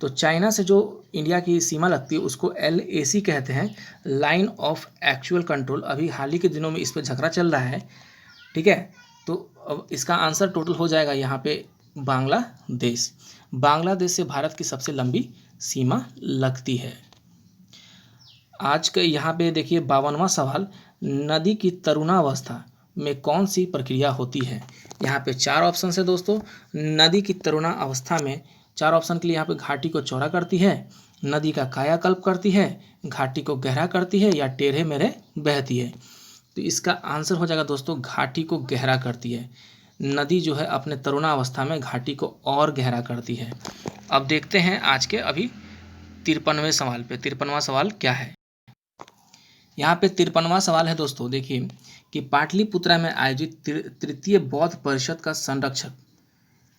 तो चाइना से जो इंडिया की सीमा लगती है उसको LAC कहते हैं, लाइन ऑफ एक्चुअल कंट्रोल। अभी हाल ही के दिनों में इस पर झगड़ा चल रहा है, ठीक है। तो अब इसका आंसर टोटल हो जाएगा यहाँ पे बांग्लादेश। बांग्लादेश से भारत की सबसे लंबी सीमा लगती है। आज के यहाँ पे देखिए 52वां सवाल, नदी की तरुणावस्था में कौन सी प्रक्रिया होती है। यहाँ पे 4 ऑप्शन है दोस्तों। नदी की तरुणावस्था में 4 ऑप्शन के लिए यहाँ पे घाटी को चौड़ा करती है, नदी का कायाकल्प करती है, घाटी को गहरा करती है या टेढ़े मेढ़े बहती है। तो इसका आंसर हो जाएगा दोस्तों घाटी को गहरा करती है। नदी जो है अपने तरुणावस्था में घाटी को और गहरा करती है। अब देखते हैं आज के अभी 53वें सवाल पे। 53वां सवाल क्या है, यहाँ पे 53वां सवाल है दोस्तों, देखिए कि पाटलिपुत्रा में आयोजित तृतीय बौद्ध परिषद का संरक्षक,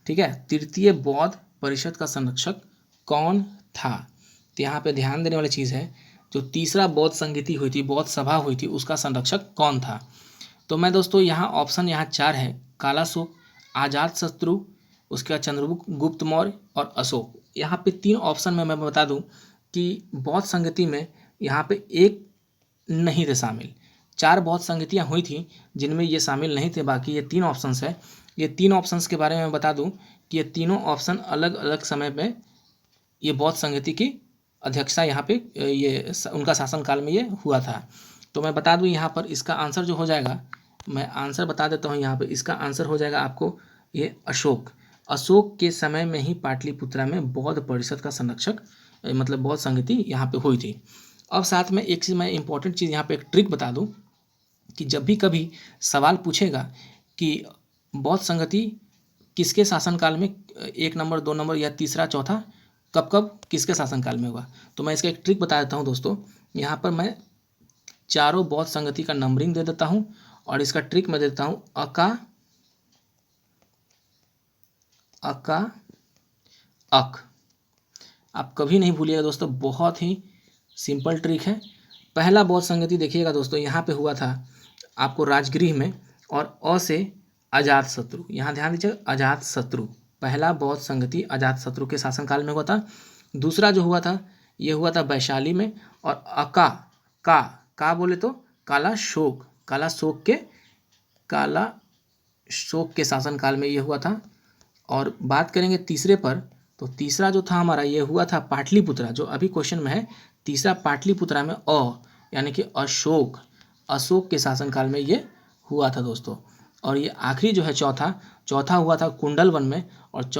ठीक है, तृतीय बौद्ध परिषद का संरक्षक कौन था। तो यहाँ पे ध्यान देने वाली चीज़ है, जो तीसरा बौद्ध संगीति हुई थी, बौद्ध सभा हुई थी, उसका संरक्षक कौन था। तो मैं दोस्तों यहाँ ऑप्शन यहाँ 4 है, कालाशोक, अजातशत्रु, उसके बाद चंद्रगुप्त मौर्य और अशोक। यहाँ पे 3 ऑप्शन में मैं बता दूँ कि बौद्ध संगति में यहाँ पे एक नहीं थे शामिल। 4 बौद्ध संगतियाँ हुई थी जिनमें ये शामिल नहीं थे, बाकी ये 3 ऑप्शंस है। ये 3 ऑप्शंस के बारे में मैं बता दूं कि ये तीनों ऑप्शन अलग अलग समय में ये बौद्ध संगति की अध्यक्षता यहाँ पे ये उनका शासनकाल में ये हुआ था। तो मैं बता दूं यहाँ पर इसका आंसर जो हो जाएगा, मैं आंसर बता देता हूँ यहाँ पे, इसका आंसर हो जाएगा आपको ये अशोक के समय में ही पाटलिपुत्रा में बौद्ध परिषद का संरक्षक मतलब बौद्ध संगति यहाँ पे हुई थी। अब साथ में एक चीज़ मैं इंपॉर्टेंट चीज़ यहाँ पे एक ट्रिक बता दूँ कि जब भी कभी सवाल पूछेगा कि बौद्ध संगति किसके शासनकाल में 1 नंबर 2 नंबर या तीसरा चौथा कब किसके शासनकाल में होगा, तो मैं इसका एक ट्रिक बता देता हूँ दोस्तों। यहाँ पर मैं चारों बौद्ध संगति का नंबरिंग दे देता हूँ और इसका ट्रिक मैं देता हूँ अक। आप कभी नहीं भूलिएगा दोस्तों, बहुत ही सिंपल ट्रिक है। पहला बौद्ध संगति देखिएगा दोस्तों, यहाँ पे हुआ था आपको राजगृह में, और अ से अजातशत्रु, यहाँ ध्यान दीजिए अजातशत्रु, पहला बौद्ध संगति अजातशत्रु के शासनकाल में हुआ था। दूसरा जो हुआ था ये हुआ था वैशाली में, और का बोले तो कालाशोक के शासनकाल में ये हुआ था। और बात करेंगे तीसरे पर, तो तीसरा जो था हमारा ये हुआ था पाटलिपुत्रा, जो अभी क्वेश्चन में है। तीसरा पाटलिपुत्रा में यानी कि अशोक के शासनकाल में ये हुआ था दोस्तों। और ये आखिरी जो है चौथा हुआ था कुंडलवन में, और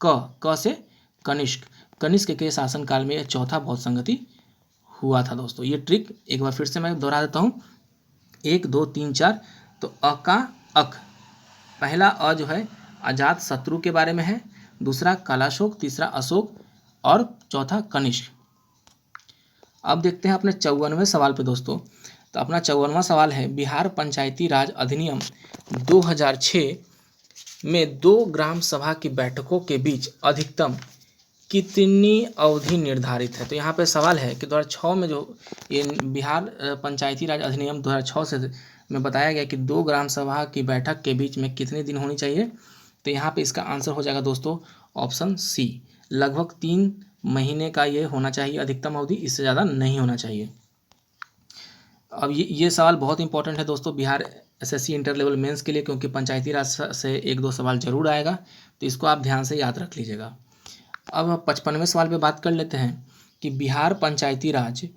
क से कनिष्क के शासनकाल में यह चौथा बौद्ध संगति हुआ था दोस्तों। ये ट्रिक एक बार फिर से मैं दोहरा देता हूँ, 1 2 3 4। तो पहला जो है अजातशत्रु के बारे में है, दूसरा कालाशोक, तीसरा अशोक और चौथा कनिष्क। अब देखते हैं अपने 54वें सवाल पे दोस्तों। तो अपना 54वां सवाल है, बिहार पंचायती राज अधिनियम 2006 में 2 ग्राम सभा की बैठकों के बीच अधिकतम कितनी अवधि निर्धारित है। तो यहाँ पे सवाल है कि 2006 में जो ये बिहार पंचायती राज अधिनियम 2006 से में बताया गया कि 2 ग्राम सभा की बैठक के बीच में कितने दिन होनी चाहिए। तो यहाँ पे इसका आंसर हो जाएगा दोस्तों ऑप्शन सी, लगभग 3 महीने का ये होना चाहिए अधिकतम अवधि, इससे ज़्यादा नहीं होना चाहिए। अब ये सवाल बहुत इंपॉर्टेंट है दोस्तों Bihar SSC inter level mains के लिए, क्योंकि पंचायती राज से 1-2 सवाल जरूर आएगा, तो इसको आप ध्यान से याद रख लीजिएगा। अब 55वें सवाल पे बात कर लेते हैं कि बिहार पंचायती राज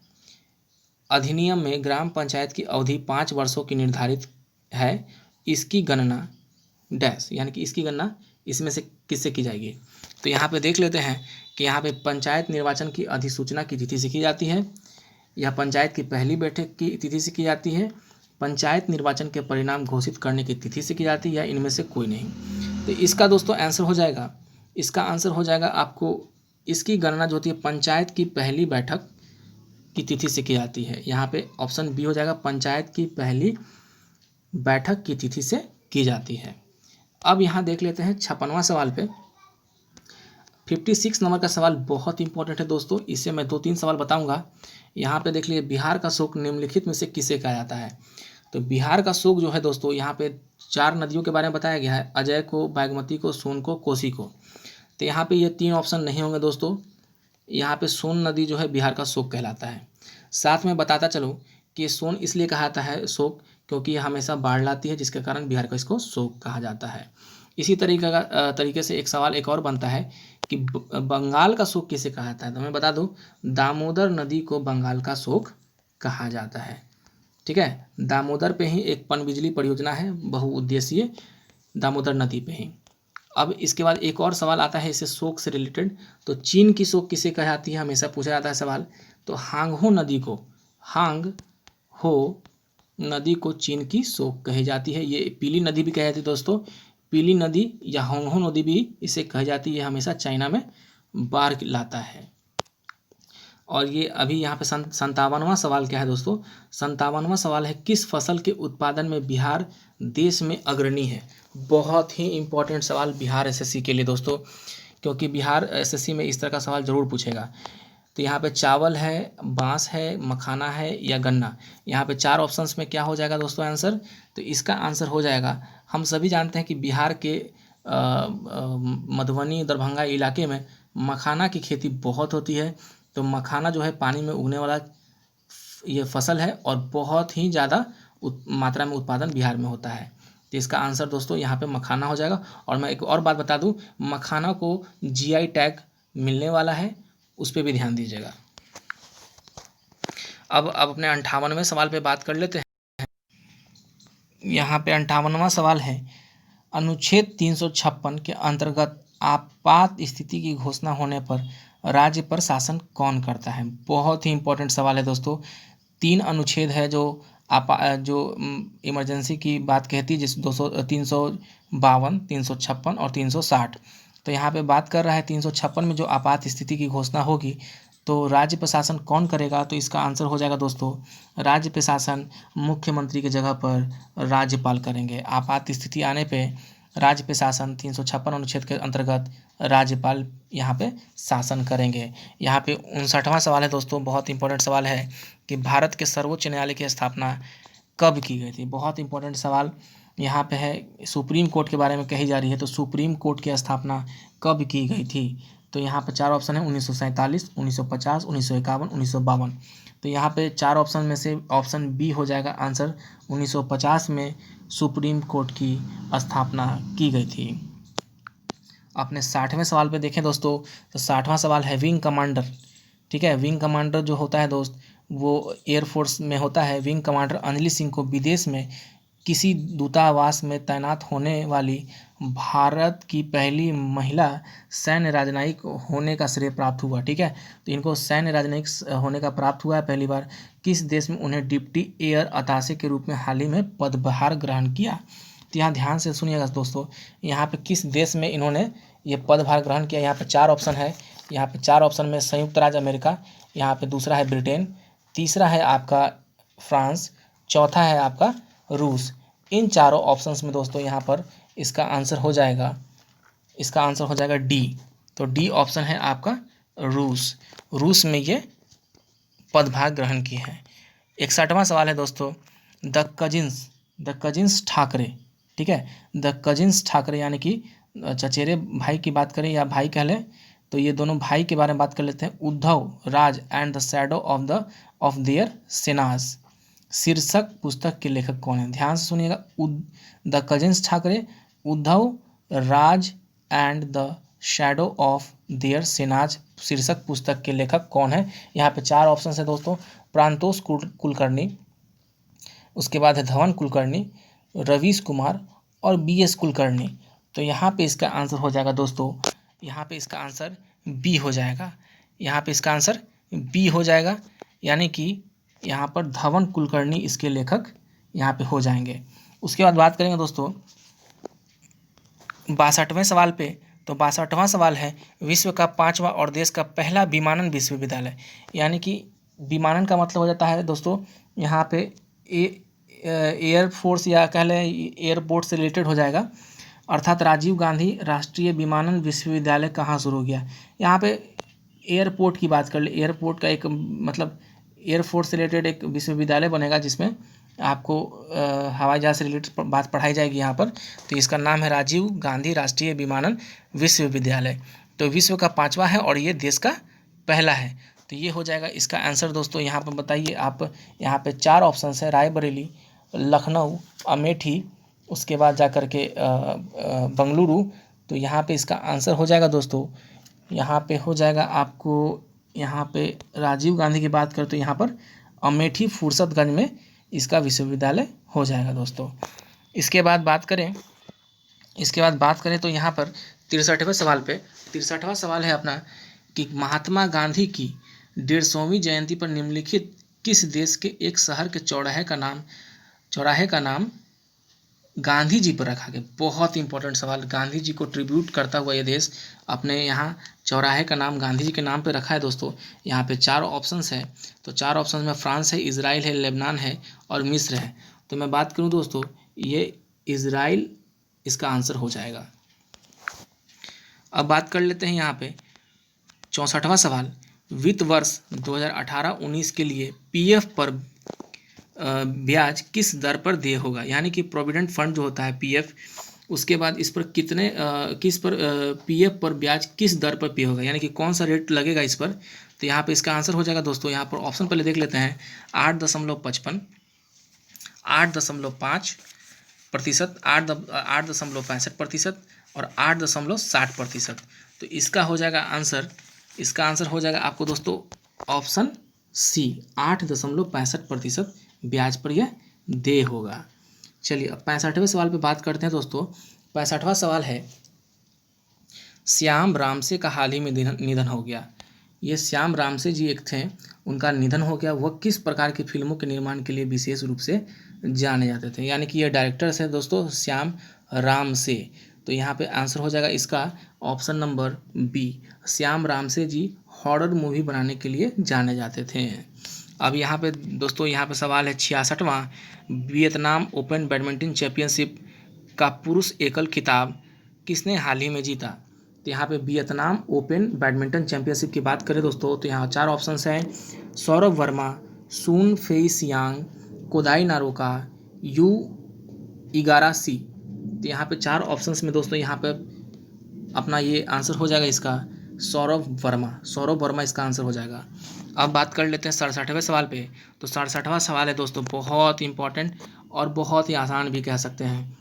अधिनियम में ग्राम पंचायत की अवधि 5 वर्षों की निर्धारित है, इसकी गणना डैश, यानी कि इसकी गणना इसमें से किससे की जाएगी। तो यहाँ पे देख लेते हैं कि यहाँ पे पंचायत निर्वाचन की अधिसूचना की तिथि से की जाती है, या पंचायत की पहली बैठक की तिथि से की जाती है, पंचायत निर्वाचन के परिणाम घोषित करने की तिथि से की जाती है, या इनमें से कोई नहीं। तो इसका दोस्तों आंसर हो जाएगा, इसका आंसर हो जाएगा आपको, इसकी गणना जो होती है पंचायत की पहली बैठक की तिथि से की जाती है। यहाँ पे ऑप्शन बी हो जाएगा, पंचायत की पहली बैठक की तिथि से की जाती है। अब यहाँ देख लेते हैं 56वां सवाल पे। 56 नंबर का सवाल बहुत इंपॉर्टेंट है दोस्तों, इससे मैं 2-3 सवाल बताऊंगा। यहाँ पे देख लीजिए, बिहार का शोक निम्नलिखित में से किसे कहा जाता है। तो बिहार का शोक जो है दोस्तों, यहाँ पे 4 नदियों के बारे में बताया गया है, अजय को, बागमती को, सोन को, कोसी को। तो यहाँ पे ये 3 ऑप्शन नहीं होंगे दोस्तों, यहाँ पे सोन नदी जो है बिहार का शोक कहलाता है। साथ में बताता चलो कि सोन इसलिए कहा जाता है शोक क्योंकि ये हमेशा बाढ़ लाती है, जिसके कारण बिहार का इसको शोक कहा जाता है। इसी तरीके से एक सवाल एक और बनता है कि बंगाल का शोक किसे कहा जाता है। तो मैं बता दूं, दामोदर नदी को बंगाल का शोक कहा जाता है। ठीक है, दामोदर पे ही एक पनबिजली परियोजना है बहुउद्देशीय, दामोदर नदी पे ही। अब इसके बाद एक और सवाल आता है इससे शोक से रिलेटेड, तो चीन की शोक किसे कहा जाती है, हमेशा पूछा जाता है सवाल। तो हांगहो नदी को, हांगहो नदी को चीन की शोक कही जाती है। ये पीली नदी भी कही जाती है दोस्तों, पीली नदी या हांगहो नदी भी इसे कही जाती है, ये हमेशा चाइना में बाढ़ लाता है। और ये अभी यहाँ पे 57वां सवाल क्या है दोस्तों, 57वां सवाल है, किस फसल के उत्पादन में बिहार देश में अग्रणी है। बहुत ही इंपॉर्टेंट सवाल बिहार एसएससी के लिए दोस्तों, क्योंकि बिहार एसएससी में इस तरह का सवाल जरूर पूछेगा। तो यहाँ पे चावल है, बांस है, मखाना है या गन्ना। यहाँ पे 4 ऑप्शंस में क्या हो जाएगा दोस्तों आंसर। तो इसका आंसर हो जाएगा, हम सभी जानते हैं कि बिहार के मधुबनी दरभंगा इलाके में मखाना की खेती बहुत होती है। तो मखाना जो है पानी में उगने वाला ये फसल है और बहुत ही ज़्यादा मात्रा में उत्पादन बिहार में होता है। तो इसका आंसर दोस्तों यहाँ पे मखाना हो जाएगा। और मैं एक और बात बता दूँ, मखाना को जीआई टैग मिलने वाला है, उस पर भी ध्यान दीजिएगा। अब अपने 58वें सवाल पे बात कर लेते हैं। यहाँ पे 58वां सवाल है, अनुच्छेद 356 के अंतर्गत आपात स्थिति की घोषणा होने पर राज्य पर शासन कौन करता है। बहुत ही इंपॉर्टेंट सवाल है दोस्तों। 3 अनुच्छेद है जो इमरजेंसी की बात कहती है, जिस 352, 356 और 360। तो यहाँ पे बात कर रहा है 356 में जो आपात स्थिति की घोषणा होगी तो राज्य प्रशासन कौन करेगा। तो इसका आंसर हो जाएगा दोस्तों, राज्य प्रशासन मुख्यमंत्री की जगह पर राज्यपाल करेंगे। आपात स्थिति आने पे राज्य प्रशासन 356 अनुच्छेद के अंतर्गत राज्यपाल यहाँ पे शासन करेंगे। यहाँ पे 59वां सवाल है दोस्तों, बहुत इंपॉर्टेंट सवाल है कि भारत के सर्वोच्च न्यायालय की स्थापना कब की गई थी। बहुत इंपॉर्टेंट सवाल यहाँ पे है, सुप्रीम कोर्ट के बारे में कही जा रही है। तो सुप्रीम कोर्ट की स्थापना कब की गई थी। तो यहाँ पे 4 ऑप्शन है, 1947, 1950, 1951, 1952। तो यहाँ पे 4 ऑप्शन में से ऑप्शन बी हो जाएगा आंसर, 1950 में सुप्रीम कोर्ट की स्थापना की गई थी। अपने 60वें सवाल पे देखें दोस्तों, तो 60वां सवाल है विंग कमांडर। ठीक है, विंग कमांडर जो होता है दोस्त वो एयरफोर्स में होता है। विंग कमांडर अंजलि सिंह को विदेश में किसी दूतावास में तैनात होने वाली भारत की पहली महिला सैन्य राजनयिक होने का श्रेय प्राप्त हुआ। ठीक है, तो इनको सैन्य राजनयिक होने का प्राप्त हुआ है पहली बार। किस देश में उन्हें डिप्टी एयर अताशे के रूप में हाल ही में पदभार ग्रहण किया। तो यहाँ ध्यान से सुनिएगा दोस्तों, यहाँ पे किस देश में इन्होंने ये पदभार ग्रहण किया। यहाँ पे 4 ऑप्शन है, यहाँ पे 4 ऑप्शन में संयुक्त राज्य अमेरिका, यहाँ पे दूसरा है ब्रिटेन, तीसरा है आपका फ्रांस, चौथा है आपका रूस। इन चारों ऑप्शंस में दोस्तों यहाँ पर इसका आंसर हो जाएगा, इसका आंसर हो जाएगा डी। तो डी ऑप्शन है आपका रूस। रूस में ये पदभार ग्रहण की है। 61वां सवाल है दोस्तों, the cousins the cousins Thackeray, ठीक है, द कजिन्स ठाकरे यानी कि चचेरे भाई की बात करें या भाई कह लें तो ये दोनों भाई के बारे में बात कर लेते हैं। Uddhav, Raj and the shadow of their Senas शीर्षक पुस्तक के लेखक कौन है? ध्यान से सुनिएगा। The cousins Thackeray, Uddhav, Raj and the shadow of their Senas शीर्षक पुस्तक के लेखक कौन है? यहाँ पे 4 ऑप्शन है दोस्तों। प्रांतोष कुलकर्णी, उसके बाद है धवन कुलकर्णी, रवीश कुमार और BS कुलकर्णी। तो यहाँ पे इसका आंसर हो जाएगा दोस्तों, यहाँ पे इसका आंसर बी हो जाएगा। यहाँ पे इसका आंसर बी हो जाएगा, यानी कि यहाँ पर धवन कुलकर्णी इसके लेखक यहाँ पे हो जाएंगे। उसके बाद बात करेंगे दोस्तों 62वें सवाल पे। तो 62वां सवाल है, विश्व का 5वां और देश का पहला विमानन विश्वविद्यालय। यानी कि विमानन का मतलब हो जाता है दोस्तों यहाँ पे एयरफोर्स या कह लें एयरपोर्ट से रिलेटेड हो जाएगा। अर्थात राजीव गांधी राष्ट्रीय विमानन विश्वविद्यालय कहाँ शुरू हो गया? यहाँ पे एयरपोर्ट की बात कर ले, एयरपोर्ट का एक मतलब एयरफोर्स से रिलेटेड एक विश्वविद्यालय बनेगा जिसमें आपको हवाई जहाज से रिलेटेड बात पढ़ाई जाएगी यहाँ पर। तो इसका नाम है राजीव गांधी राष्ट्रीय विमानन विश्वविद्यालय। तो विश्व का 5वां है और ये देश का पहला है। तो ये हो जाएगा इसका आंसर दोस्तों। यहाँ पर बताइए आप, यहाँ पे 4 ऑप्शन है, रायबरेली, लखनऊ, अमेठी, उसके बाद जा कर के बंगलुरु। तो यहाँ पे इसका आंसर हो जाएगा दोस्तों, यहाँ पे हो जाएगा आपको, यहाँ पे राजीव गांधी की बात करें तो यहाँ पर अमेठी फुर्सतगंज में इसका विश्वविद्यालय हो जाएगा दोस्तों। इसके बाद बात करें तो यहाँ पर 63वें सवाल पे, 63वां सवाल है अपना कि महात्मा गांधी की 150वीं जयंती पर निम्नलिखित किस देश के एक शहर के चौराहे का नाम गांधी जी पर रखा गया? बहुत इंपॉर्टेंट सवाल। गांधी जी को ट्रिब्यूट करता हुआ ये देश अपने यहाँ चौराहे का नाम गांधी जी के नाम पे रखा है दोस्तों। यहाँ पे 4 ऑप्शंस है। तो 4 ऑप्शंस में फ्रांस है, इजराइल है, लेबनान है और मिस्र है। तो मैं बात करूँ दोस्तों, ये इजराइल इसका आंसर हो जाएगा। अब बात कर लेते हैं यहाँ पे 64वां सवाल, वित्त वर्ष 2018-19 के लिए PF पर ब्याज किस दर पर देय होगा? यानी कि प्रोविडेंट फंड जो होता है PF, उसके बाद इस पर PF पर ब्याज किस दर पर पे होगा, यानी कि कौन सा रेट लगेगा इस पर? तो यहाँ पे इसका आंसर हो जाएगा दोस्तों, यहाँ पर ऑप्शन पहले देख लेते हैं। 8.55, 8.5%, 8.65% और 8.60%। तो इसका हो जाएगा आंसर, इसका आंसर हो जाएगा आपको दोस्तों ऑप्शन सी, 8.65% ब्याज पर यह देय होगा। चलिए अब 65वें सवाल पे बात करते हैं दोस्तों। 65वां सवाल है, श्याम रामसे का हाल ही में निधन हो गया। ये श्याम रामसे जी एक थे, उनका निधन हो गया। वह किस प्रकार की फिल्मों के निर्माण के लिए विशेष रूप से जाने जाते थे? यानी कि ये डायरेक्टर्स है दोस्तों श्याम रामसे। तो यहाँ पे आंसर हो जाएगा इसका option number B, Shyam Ramsay ji horror movie बनाने के लिए जाने जाते थे। अब यहाँ पे दोस्तों, यहाँ पे सवाल है 66वां, वियतनाम ओपन बैडमिंटन चैंपियनशिप का पुरुष एकल खिताब किसने हाल ही में जीता? तो यहाँ पे वियतनाम ओपन बैडमिंटन चैंपियनशिप की बात करें दोस्तों तो यहाँ 4 ऑप्शंस हैं, सौरभ वर्मा, सून फेई सियांग, कोदाई नारोका, यू इगारासी। तो यहाँ पे 4 ऑप्शंस में दोस्तों यहाँ पे अपना ये आंसर हो जाएगा इसका सौरभ वर्मा इसका आंसर हो जाएगा। अब बात कर लेते हैं 67वें सवाल पे। तो 67वां सवाल है दोस्तों बहुत इंपॉर्टेंट और बहुत ही आसान भी कह सकते हैं।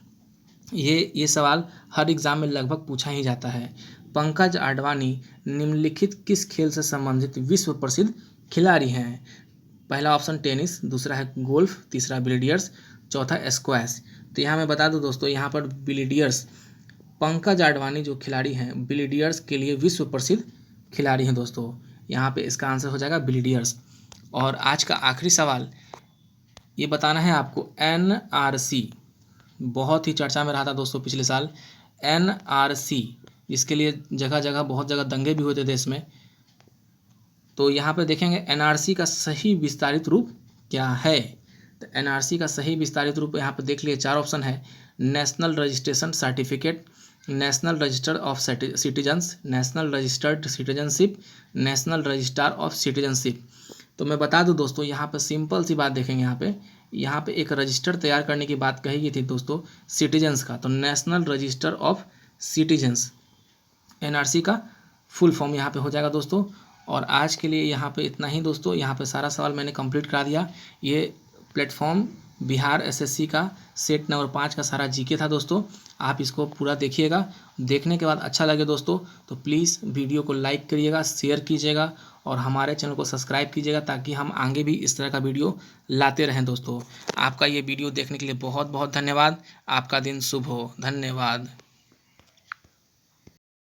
ये सवाल हर एग्ज़ाम में लगभग पूछा ही जाता है। पंकज आडवाणी निम्नलिखित किस खेल से संबंधित विश्व प्रसिद्ध खिलाड़ी हैं? पहला ऑप्शन टेनिस, दूसरा है गोल्फ, तीसरा बिलियर्ड्स, चौथा स्क्वैश। तो यहाँ मैं बता दूं दोस्तों, यहाँ पर बिलियर्ड्स, पंकज आडवाणी जो खिलाड़ी हैं बिलियर्ड्स के लिए विश्व प्रसिद्ध खिलाड़ी हैं दोस्तों। यहाँ पे इसका आंसर हो जाएगा बिलियर्ड्स। और आज का आखिरी सवाल ये बताना है आपको, NRC बहुत ही चर्चा में रहा था दोस्तों पिछले साल। NRC इसके लिए जगह जगह बहुत जगह दंगे भी हुए थे देश में। तो यहाँ पे देखेंगे NRC का सही विस्तारित रूप क्या है? तो NRC का सही विस्तारित रूप यहाँ पे देख लिए 4 ऑप्शन है, national registration certificate, national register of citizens, national registered citizenship, national registrar of citizenship. तो मैं बता दूं दोस्तों यहाँ पे सिंपल सी बात देखेंगे, यहाँ पे यहाँ पे एक रजिस्टर तैयार करने की बात कही गई थी दोस्तों सिटीजन्स का, तो national register of citizens, NRC का फुल फॉर्म यहाँ पे हो जाएगा दोस्तों। और आज के लिए यहाँ पे इतना ही दोस्तों, यहाँ पे सारा सवाल मैंने कंप्लीट करा दिया। ये प्लेटफॉर्म बिहार एसएससी का सेट नंबर 5 का सारा जीके था दोस्तों। आप इसको पूरा देखिएगा, देखने के बाद अच्छा लगे दोस्तों तो प्लीज़ वीडियो को लाइक करिएगा, शेयर कीजिएगा और हमारे चैनल को सब्सक्राइब कीजिएगा, ताकि हम आगे भी इस तरह का वीडियो लाते रहें दोस्तों। आपका ये वीडियो देखने के लिए बहुत बहुत धन्यवाद। आपका दिन शुभ हो। धन्यवाद।